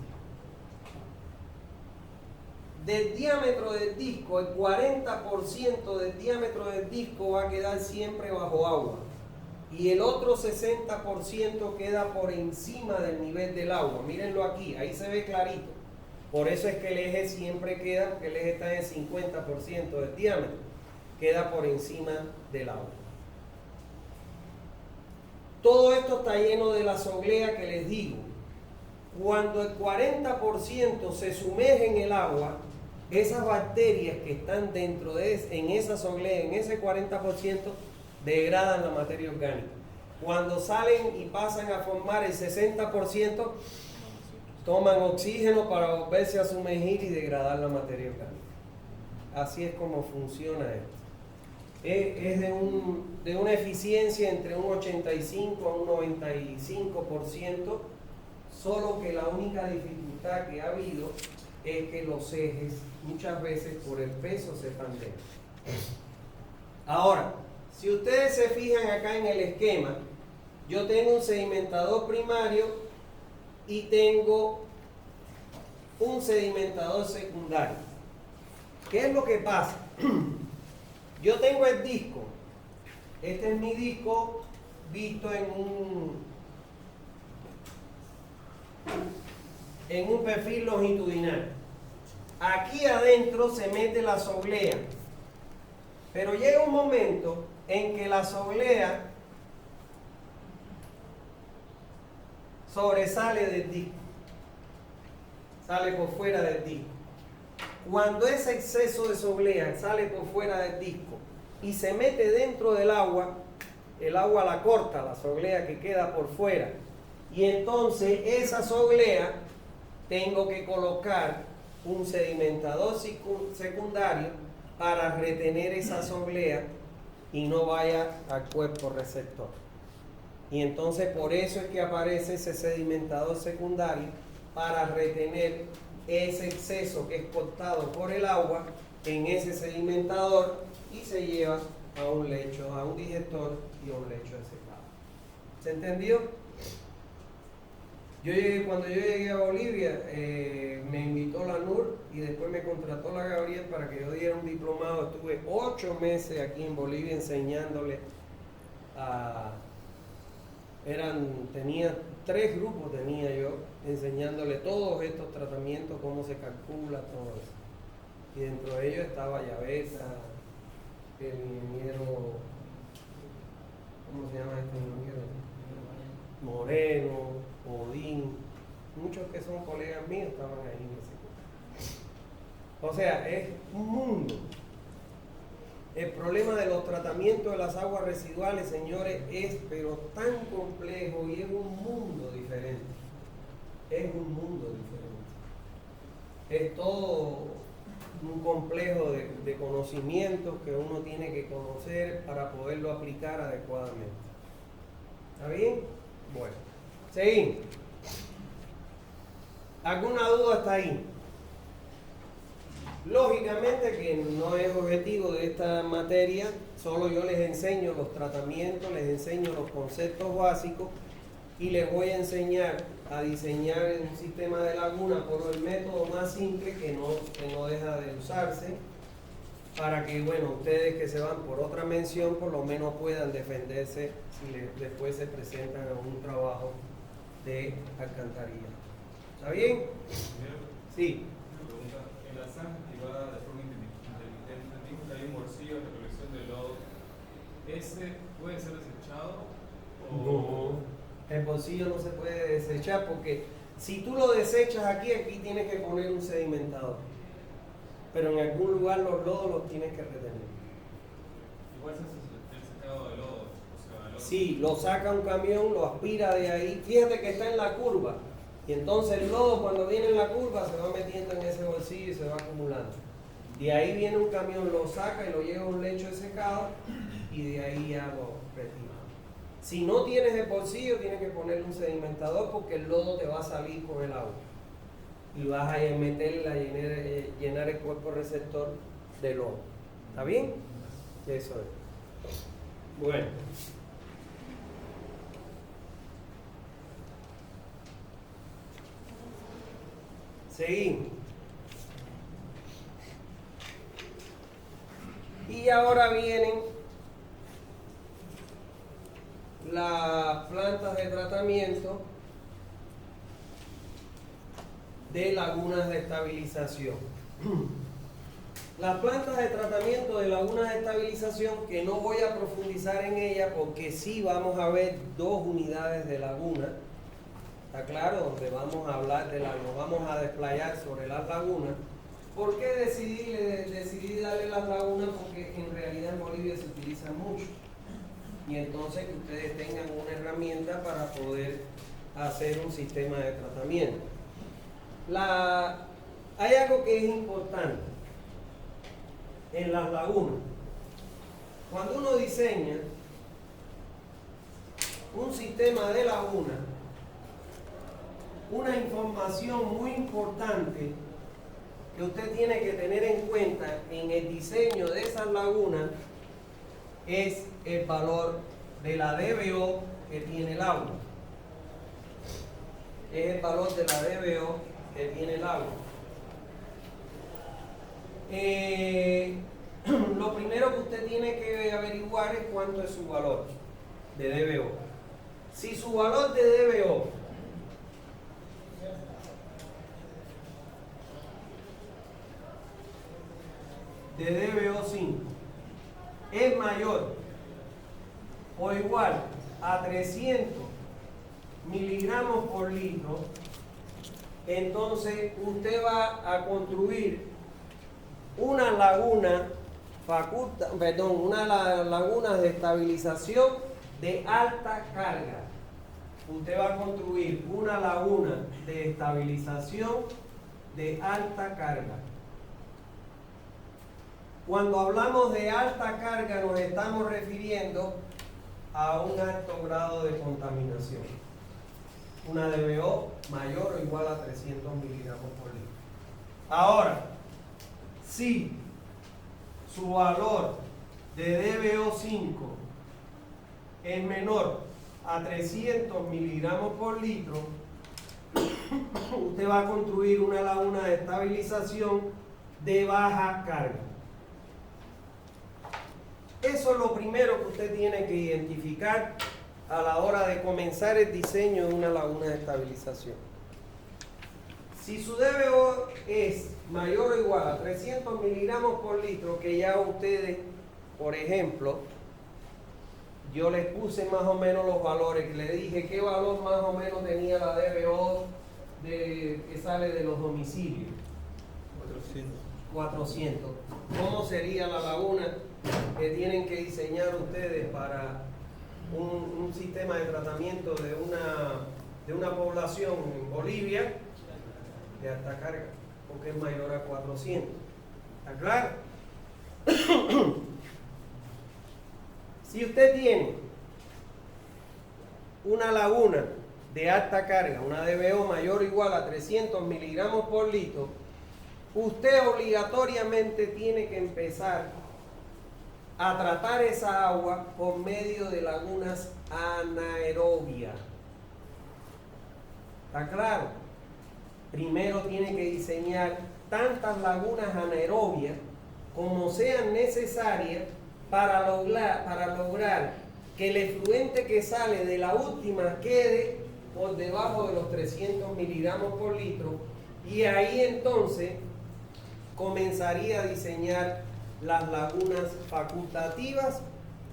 Del diámetro del disco, el 40% del diámetro del disco va a quedar siempre bajo agua y el otro 60% queda por encima del nivel del agua. Mírenlo aquí, ahí se ve clarito. Por eso es que el eje siempre queda, porque el eje está en el 50% del diámetro, queda por encima del agua. Todo esto está lleno de la zooglea que les digo. Cuando el 40% se sumerge en el agua, esas bacterias que están dentro en esa zooglea, en ese 40%, degradan la materia orgánica. Cuando salen y pasan a formar el 60%, toman oxígeno para volverse a sumergir y degradar la materia orgánica. Así es como funciona esto. Es de una eficiencia entre un 85 a un 95%, solo que la única dificultad que ha habido es que los ejes muchas veces por el peso se pandean. Ahora, si ustedes se fijan acá en el esquema, yo tengo un sedimentador primario y tengo un sedimentador secundario. ¿Qué es lo que pasa? Yo tengo el disco. Este es mi disco visto en un perfil longitudinal. Aquí adentro se mete la zooglea. Pero llega un momento en que la zooglea sobresale del disco. Sale por fuera del disco. Cuando ese exceso de zooglea sale por fuera del disco y se mete dentro del agua, el agua la corta, la zooglea que queda por fuera. Y entonces esa zooglea tengo que colocar un sedimentador secundario para retener esa zooglea y no vaya al cuerpo receptor. Y entonces por eso es que aparece ese sedimentador secundario para retener ese exceso que es cortado por el agua en ese sedimentador y se lleva a un lecho, a un digestor y a un lecho de secado. ¿Se entendió? Cuando yo llegué a Bolivia, me invitó la NUR y después me contrató la Gabriel para que yo diera un diplomado. Estuve 8 meses aquí en Bolivia enseñándole tenía 3 grupos, enseñándole todos estos tratamientos, cómo se calcula, todo eso. Y dentro de ellos estaba Llavesa, el ingeniero, ¿cómo se llama este ingeniero? Moreno, Odín, muchos que son colegas míos estaban ahí en ese curso. O sea, es un mundo. El problema de los tratamientos de las aguas residuales, señores, es pero tan complejo y es un mundo diferente. Es un mundo diferente. Es todo un complejo de conocimientos que uno tiene que conocer para poderlo aplicar adecuadamente. ¿Está bien? Bueno, seguimos. ¿Alguna duda hasta ahí? Lógicamente que no es objetivo de esta materia, solo yo les enseño los tratamientos, les enseño los conceptos básicos y les voy a enseñar a diseñar un sistema de laguna por el método más simple que no deja de usarse, para que, bueno, ustedes que se van por otra mención por lo menos puedan defenderse si después se presentan a un trabajo de alcantarilla. ¿Está bien? Sí. Una pregunta. En la zanja activada de forma intermitente, dijo que hay un bolsillo de recolección de lodo. ¿Ese puede ser desechado? No. El bolsillo no se puede desechar porque si tú lo desechas aquí tienes que poner un sedimentador. Pero en algún lugar los lodos los tienes que retener. Igual se hace el secado de lodo. O sea, el lodo. Sí, lo saca un camión, lo aspira de ahí. Fíjate que está en la curva. Y entonces el lodo cuando viene en la curva se va metiendo en ese bolsillo y se va acumulando. De ahí viene un camión, lo saca y lo lleva a un lecho de secado y de ahí ya lo retira. Si no tienes el bolsillo, tienes que ponerle un sedimentador porque el lodo te va a salir con el agua. Y vas a llenar el cuerpo receptor de lodo. ¿Está bien? Eso es. Bueno. Seguimos. Y ahora vienen las plantas de tratamiento de lagunas de estabilización. Las plantas de tratamiento de lagunas de estabilización, que no voy a profundizar en ellas porque sí vamos a ver 2 unidades de laguna. ¿Está claro? Donde vamos a hablar nos vamos a desplayar sobre las lagunas. ¿Por qué decidí darle las lagunas? Porque en realidad en Bolivia se utilizan mucho. Y entonces que ustedes tengan una herramienta para poder hacer un sistema de tratamiento. Hay algo que es importante en las lagunas. Cuando uno diseña un sistema de laguna, una información muy importante que usted tiene que tener en cuenta en el diseño de esas lagunas es el valor de la DBO que tiene el agua. Es el valor de la DBO que tiene el agua. Lo primero que usted tiene que averiguar es cuánto es su valor de DBO. Si su valor de DBO de DBO5 es mayor o igual a 300 miligramos por litro, entonces usted va a construir una laguna una laguna de estabilización de alta carga. Usted va a construir una laguna de estabilización de alta carga. Cuando hablamos de alta carga nos estamos refiriendo a un alto grado de contaminación. Una DBO mayor o igual a 300 miligramos por litro. Ahora, si su valor de DBO5 es menor a 300 miligramos por litro, usted va a construir una laguna de estabilización de baja carga. Eso es lo primero que usted tiene que identificar a la hora de comenzar el diseño de una laguna de estabilización. Si su DBO es mayor o igual a 300 miligramos por litro, que ya ustedes, por ejemplo, yo les puse más o menos los valores, que le dije qué valor más o menos tenía la DBO que sale de los domicilios. 400. ¿Cómo sería la laguna que tienen que diseñar ustedes para un sistema de tratamiento de una población en Bolivia de alta carga, porque es mayor a 400. ¿Está claro? Si usted tiene una laguna de alta carga, una DBO mayor o igual a 300 miligramos por litro, usted obligatoriamente tiene que empezar a tratar esa agua por medio de lagunas anaerobias. ¿Está claro? Primero tiene que diseñar tantas lagunas anaerobias como sean necesarias para lograr que el efluente que sale de la última quede por debajo de los 300 miligramos por litro, y ahí entonces comenzaría a diseñar las lagunas facultativas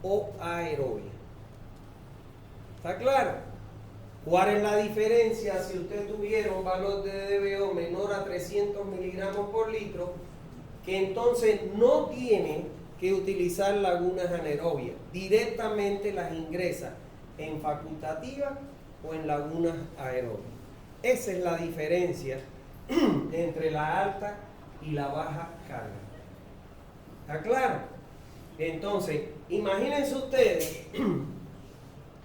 o aerobias. ¿Está claro? ¿Cuál es la diferencia si usted tuviera un valor de DBO menor a 300 miligramos por litro? Que entonces no tiene que utilizar lagunas anaerobias, directamente las ingresa en facultativas o en lagunas aerobias. Esa es la diferencia entre la alta y la baja carga. ¿Está claro? Entonces, imagínense ustedes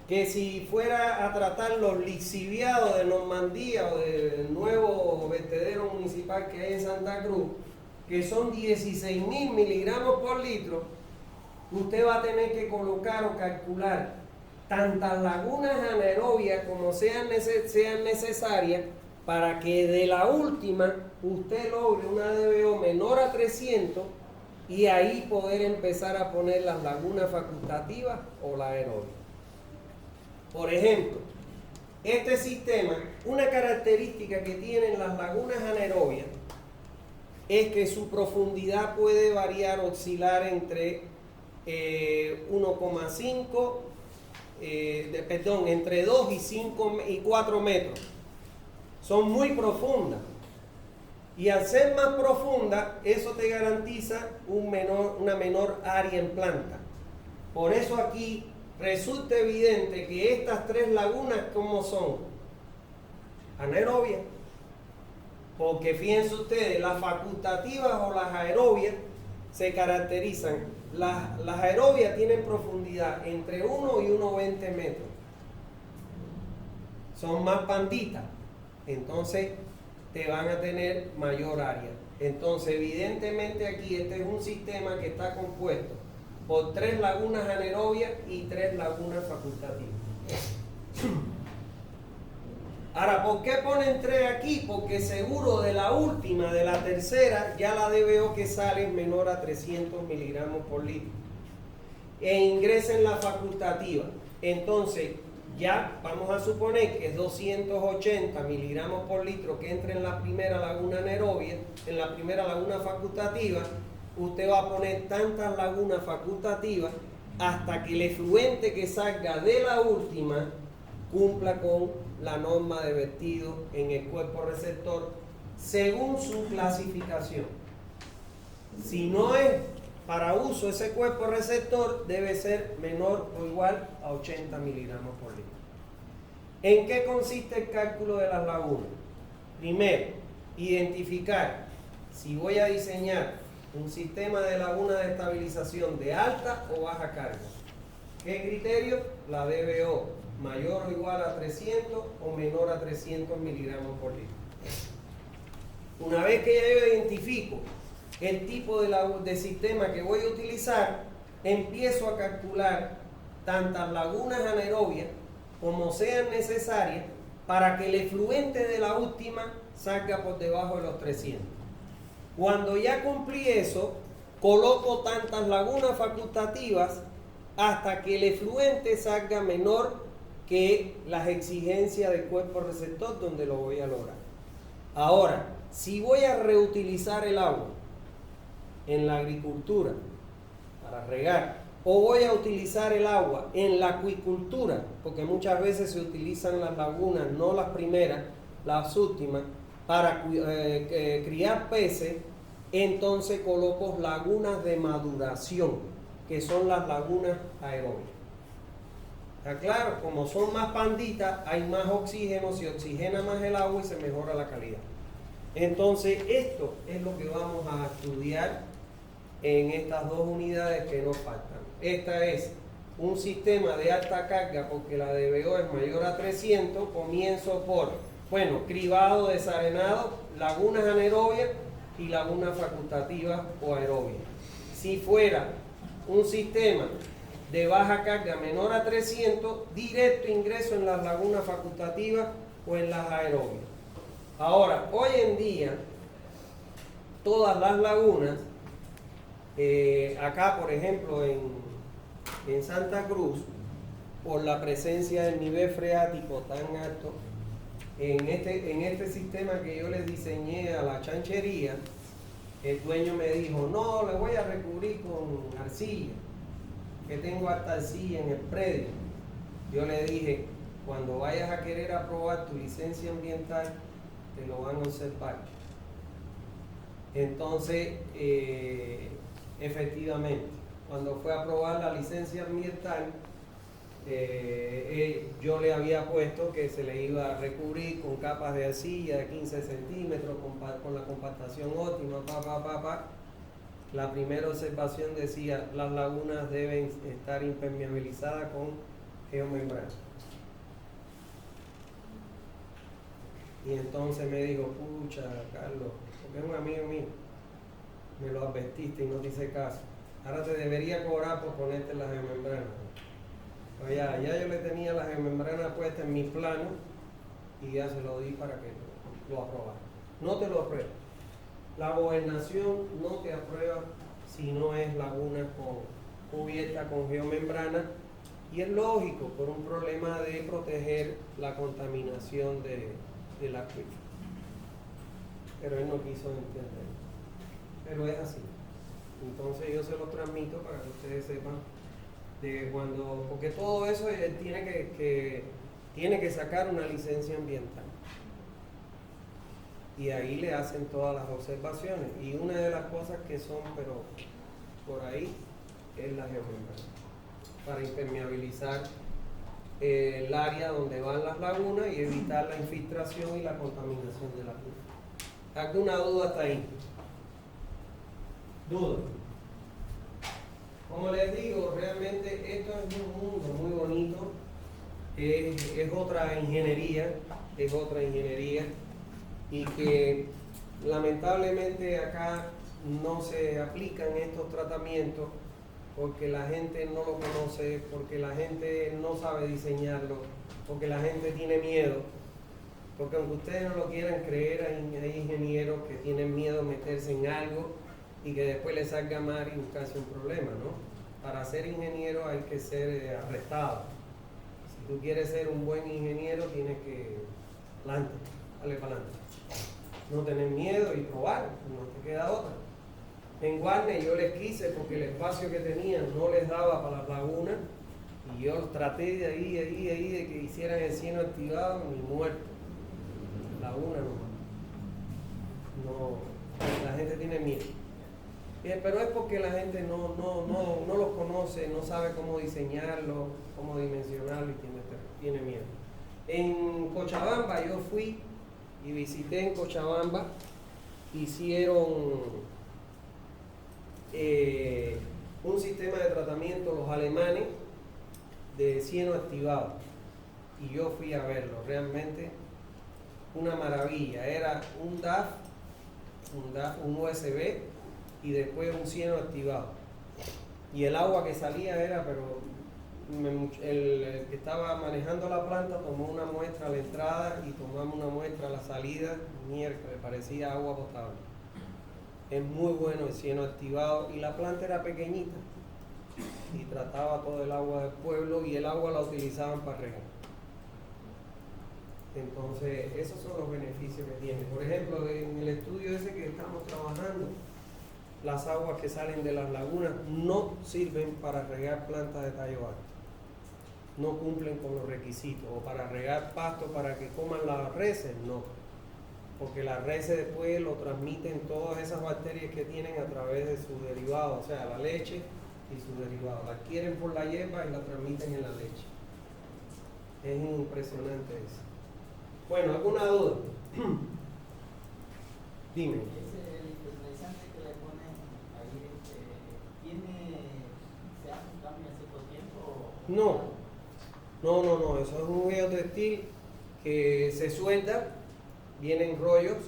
que si fuera a tratar los lixiviados de Normandía o del nuevo vertedero municipal que hay en Santa Cruz, que son 16.000 miligramos por litro, usted va a tener que colocar o calcular tantas lagunas anaerobias como sean necesarias para que de la última usted logre una DBO menor a 300 y ahí poder empezar a poner las lagunas facultativas o la aerobia. Por ejemplo, este sistema, una característica que tienen las lagunas anaerobias es que su profundidad puede variar, oscilar entre 1,5, entre 2 y 4 metros. Son muy profundas. Y al ser más profunda, eso te garantiza una menor área en planta. Por eso aquí resulta evidente que estas tres lagunas, ¿cómo son? Anaerobias. Porque fíjense ustedes, las facultativas o las aerobias se caracterizan. Las aerobias tienen profundidad entre 1 y 1,20 metros. Son más panditas. Entonces te van a tener mayor área. Entonces, evidentemente aquí este es un sistema que está compuesto por 3 lagunas anaerobias y 3 lagunas facultativas. Ahora, ¿por qué ponen 3 aquí? Porque seguro de la última, de la tercera, ya la DBO que sale es menor a 300 miligramos por litro. E ingresen la facultativa. Entonces, ya vamos a suponer que es 280 miligramos por litro que entre en la primera laguna anaerobia, en la primera laguna facultativa. Usted va a poner tantas lagunas facultativas hasta que el efluente que salga de la última cumpla con la norma de vertido en el cuerpo receptor según su clasificación. Si no es para uso ese cuerpo receptor, debe ser menor o igual a 80 miligramos por litro. ¿En qué consiste el cálculo de las lagunas? Primero, identificar si voy a diseñar un sistema de laguna de estabilización de alta o baja carga. ¿Qué criterio? La DBO, mayor o igual a 300 o menor a 300 miligramos por litro. Una vez que ya yo identifico el tipo de sistema que voy a utilizar, empiezo a calcular tantas lagunas anaerobias como sean necesarias para que el efluente de la última salga por debajo de los 300. Cuando ya cumplí eso, coloco tantas lagunas facultativas hasta que el efluente salga menor que las exigencias del cuerpo receptor donde lo voy a lograr. Ahora, si voy a reutilizar el agua en la agricultura para regar, o voy a utilizar el agua en la acuicultura, porque muchas veces se utilizan las lagunas, no las primeras, las últimas, para criar peces, entonces coloco lagunas de maduración. que son las lagunas aerobias. Está claro, como son más panditas, hay más oxígeno, se oxigena más el agua y se mejora la calidad. Entonces, esto es lo que vamos a estudiar en estas dos unidades que nos faltan. Esta es un sistema de alta carga porque la DBO es mayor a 300. Comienzo por, bueno, cribado, desarenado, lagunas anaerobias y lagunas facultativas o aerobias. Si fuera un sistema de baja carga menor a 300, directo ingreso en las lagunas facultativas o en las aerobias. Ahora, hoy en día, todas las lagunas, acá por ejemplo en Santa Cruz, por la presencia del nivel freático tan alto, en este sistema que yo les diseñé a la chanchería, el dueño me dijo, no, le voy a recubrir con arcilla, que tengo hasta arcilla en el predio. Yo le dije, cuando vayas a querer aprobar tu licencia ambiental, te lo van a observar. Entonces, efectivamente, cuando fue a aprobar la licencia ambiental, yo le había puesto que se le iba a recubrir con capas de arcilla de 15 centímetros, con la compactación óptima, La primera observación decía, las lagunas deben estar impermeabilizadas con geomembrana. Y entonces me dijo, pucha, Carlos, porque es un amigo mío, me lo advertiste y no te hice caso. Ahora te debería cobrar por ponerte las geomembranas. Pues ya yo le tenía las geomembranas puestas en mi plano y ya se lo di para que lo aprobara. No te lo aprueba. La gobernación no te aprueba si no es laguna cubierta con geomembrana, y es lógico, por un problema de proteger la contaminación del acuífero. Pero él no quiso entender. Pero es así. Entonces yo se lo transmito para que ustedes sepan de cuando, porque todo eso él tiene que sacar una licencia ambiental. Y ahí le hacen todas las observaciones. Y una de las cosas que son, pero por ahí, es la geomembrana. Para impermeabilizar el área donde van las lagunas y evitar la infiltración y la contaminación de la laguna. ¿Alguna duda hasta ahí? ¿Duda? Como les digo, realmente esto es un mundo muy bonito. Es otra ingeniería, y que lamentablemente acá no se aplican estos tratamientos porque la gente no lo conoce, porque la gente no sabe diseñarlo, porque la gente tiene miedo, porque aunque ustedes no lo quieran creer, hay ingenieros que tienen miedo a meterse en algo y que después les salga mal y buscarse un problema, ¿no? Para ser ingeniero hay que ser arrestado. Si tú quieres ser un buen ingeniero, tienes que darle para adelante. No tener miedo y probar, no te queda otra. En Guarne yo les quise porque el espacio que tenían no les daba para las lagunas y yo traté de ahí de que hicieran el cieno activado ni muerto. Laguna no, la gente tiene miedo. Pero es porque la gente no los conoce, no sabe cómo diseñarlo, cómo dimensionarlo y tiene miedo. En Cochabamba yo fui y visité en Cochabamba, hicieron un sistema de tratamiento, los alemanes, de cieno activado. Y yo fui a verlo, realmente una maravilla. Era un DAF, un USB y después un cieno activado. Y el agua que salía era, pero el que estaba manejando la planta tomó una muestra a la entrada y tomamos una muestra a la salida, miércoles, parecía agua potable. Es muy bueno el cieno activado y la planta era pequeñita y trataba todo el agua del pueblo y el agua la utilizaban para regar. Entonces, esos son los beneficios que tiene. Por ejemplo, en el estudio ese que estamos trabajando, las aguas que salen de las lagunas no sirven para regar plantas de tallo alto. No cumplen con los requisitos. O para regar pasto para que coman las reses, no. Porque las reses después lo transmiten todas esas bacterias que tienen a través de sus derivados, o sea, la leche y sus derivados. La adquieren por la hierba y la transmiten en la leche. Es impresionante eso. Bueno, ¿alguna duda? Dime. El fertilizante que le ponen ahí, ¿se hace un cambio en cierto tiempo? No, eso es un geotextil que se suelta, vienen rollos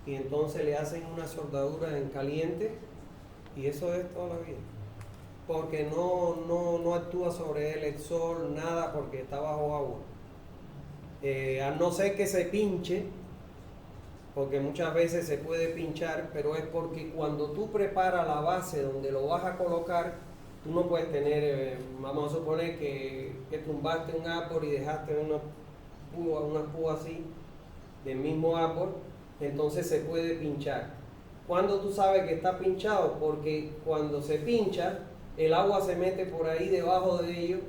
y entonces le hacen una soldadura en caliente y eso es toda la vida. Porque no actúa sobre él el sol, nada, porque está bajo agua. A no ser que se pinche, porque muchas veces se puede pinchar, pero es porque cuando tú preparas la base donde lo vas a colocar, tú no puedes tener, vamos a suponer que tumbaste un árbol y dejaste una púa así del mismo árbol, entonces se puede pinchar. ¿Cuándo tú sabes que está pinchado? Porque cuando se pincha, el agua se mete por ahí debajo de ellos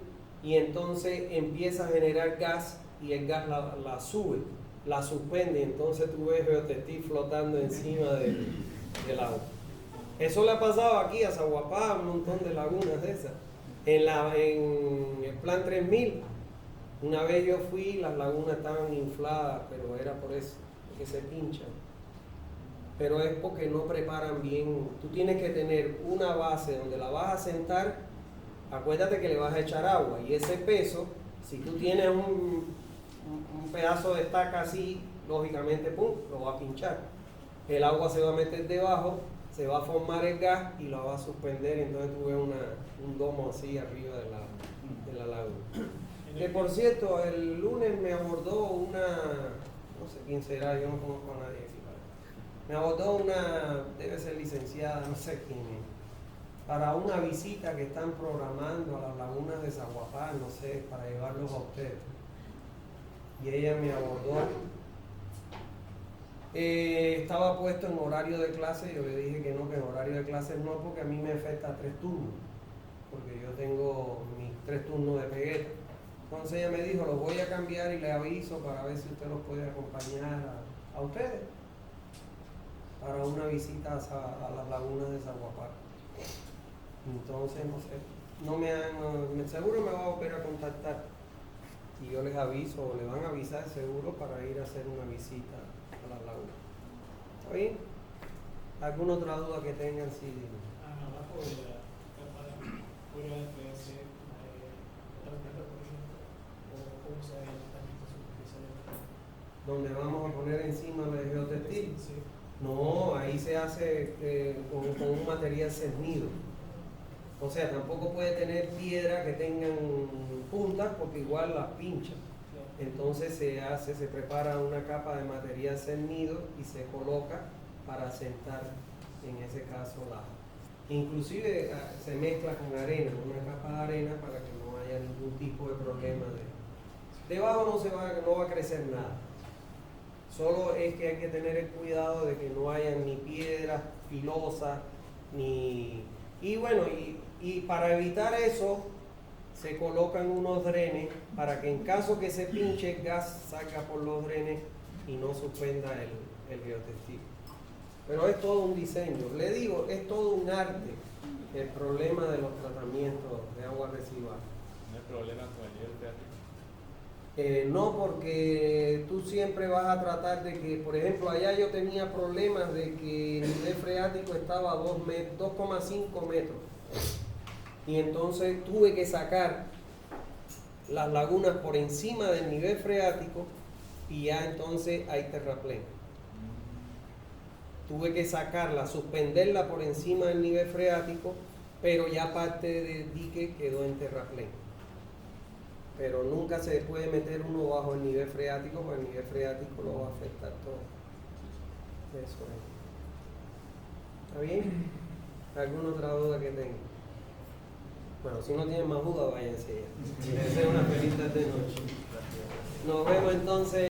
y entonces empieza a generar gas y el gas la sube, la suspende, entonces tú ves geotextil flotando encima del agua. Eso le ha pasado aquí a Zaguapá, un montón de lagunas de esas. En el plan 3000, una vez yo fui, las lagunas estaban infladas, pero era por eso, porque se pinchan. Pero es porque no preparan bien. Tú tienes que tener una base donde la vas a sentar, acuérdate que le vas a echar agua, y ese peso, si tú tienes un pedazo de estaca así, lógicamente, pum, lo va a pinchar. El agua se va a meter debajo, se va a formar el gas y lo va a suspender, y entonces tú ves un domo así arriba de la laguna. Que por cierto, el lunes me abordó no sé quién será, yo no conozco a nadie aquí. Me abordó debe ser licenciada, no sé quién es, para una visita que están programando a las lagunas de Zaguapá, no sé, para llevarlos a ustedes. Y ella me abordó. Estaba puesto en horario de clase, yo le dije que en horario de clase no, porque a mí me afecta 3 turnos, porque yo tengo mis 3 turnos de pegueta. Entonces ella me dijo, los voy a cambiar y le aviso para ver si usted los puede acompañar a ustedes para una visita a las lagunas de Zaguapá. Entonces, no sé, seguro me va a volver a contactar y yo les aviso, o le van a avisar seguro para ir a hacer una visita a las lagunas. ¿Está bien? ¿Alguna otra duda que tengan? Sí, dime. Abajo de la capa de fuera puede ser otra planta, por ejemplo, o cómo se hace el tratamiento superficial. Donde vamos a poner encima el geotextil. Sí. No, ahí se hace con un material cernido. O sea, tampoco puede tener piedra que tengan puntas porque igual las pincha. Entonces se prepara una capa de material cernido y se coloca para sentar, en ese caso, inclusive se mezcla con arena, una capa de arena para que no haya ningún tipo de problema. Debajo no va a crecer nada. Solo es que hay que tener el cuidado de que no haya ni piedras filosas, y bueno, y para evitar eso, se colocan unos drenes para que en caso que se pinche el gas salga por los drenes y no suspenda el geotextil. Pero es todo un diseño, le digo, es todo un arte el problema de los tratamientos de agua residual. No hay problema con el nivel freático. No, porque tú siempre vas a tratar de que, por ejemplo, allá yo tenía problemas de que el nivel freático estaba a 2,5 metros. Y entonces tuve que sacar las lagunas por encima del nivel freático y ya entonces hay terraplén. Tuve que sacarla, suspenderla por encima del nivel freático, pero ya parte del dique quedó en terraplén. Pero nunca se puede meter uno bajo el nivel freático, porque el nivel freático lo va a afectar todo. Eso es. ¿Está bien? ¿Alguna otra duda que tenga? Bueno, si no tienen más dudas, váyanse ya. Les deseo una feliz tarde de noche. Nos vemos entonces.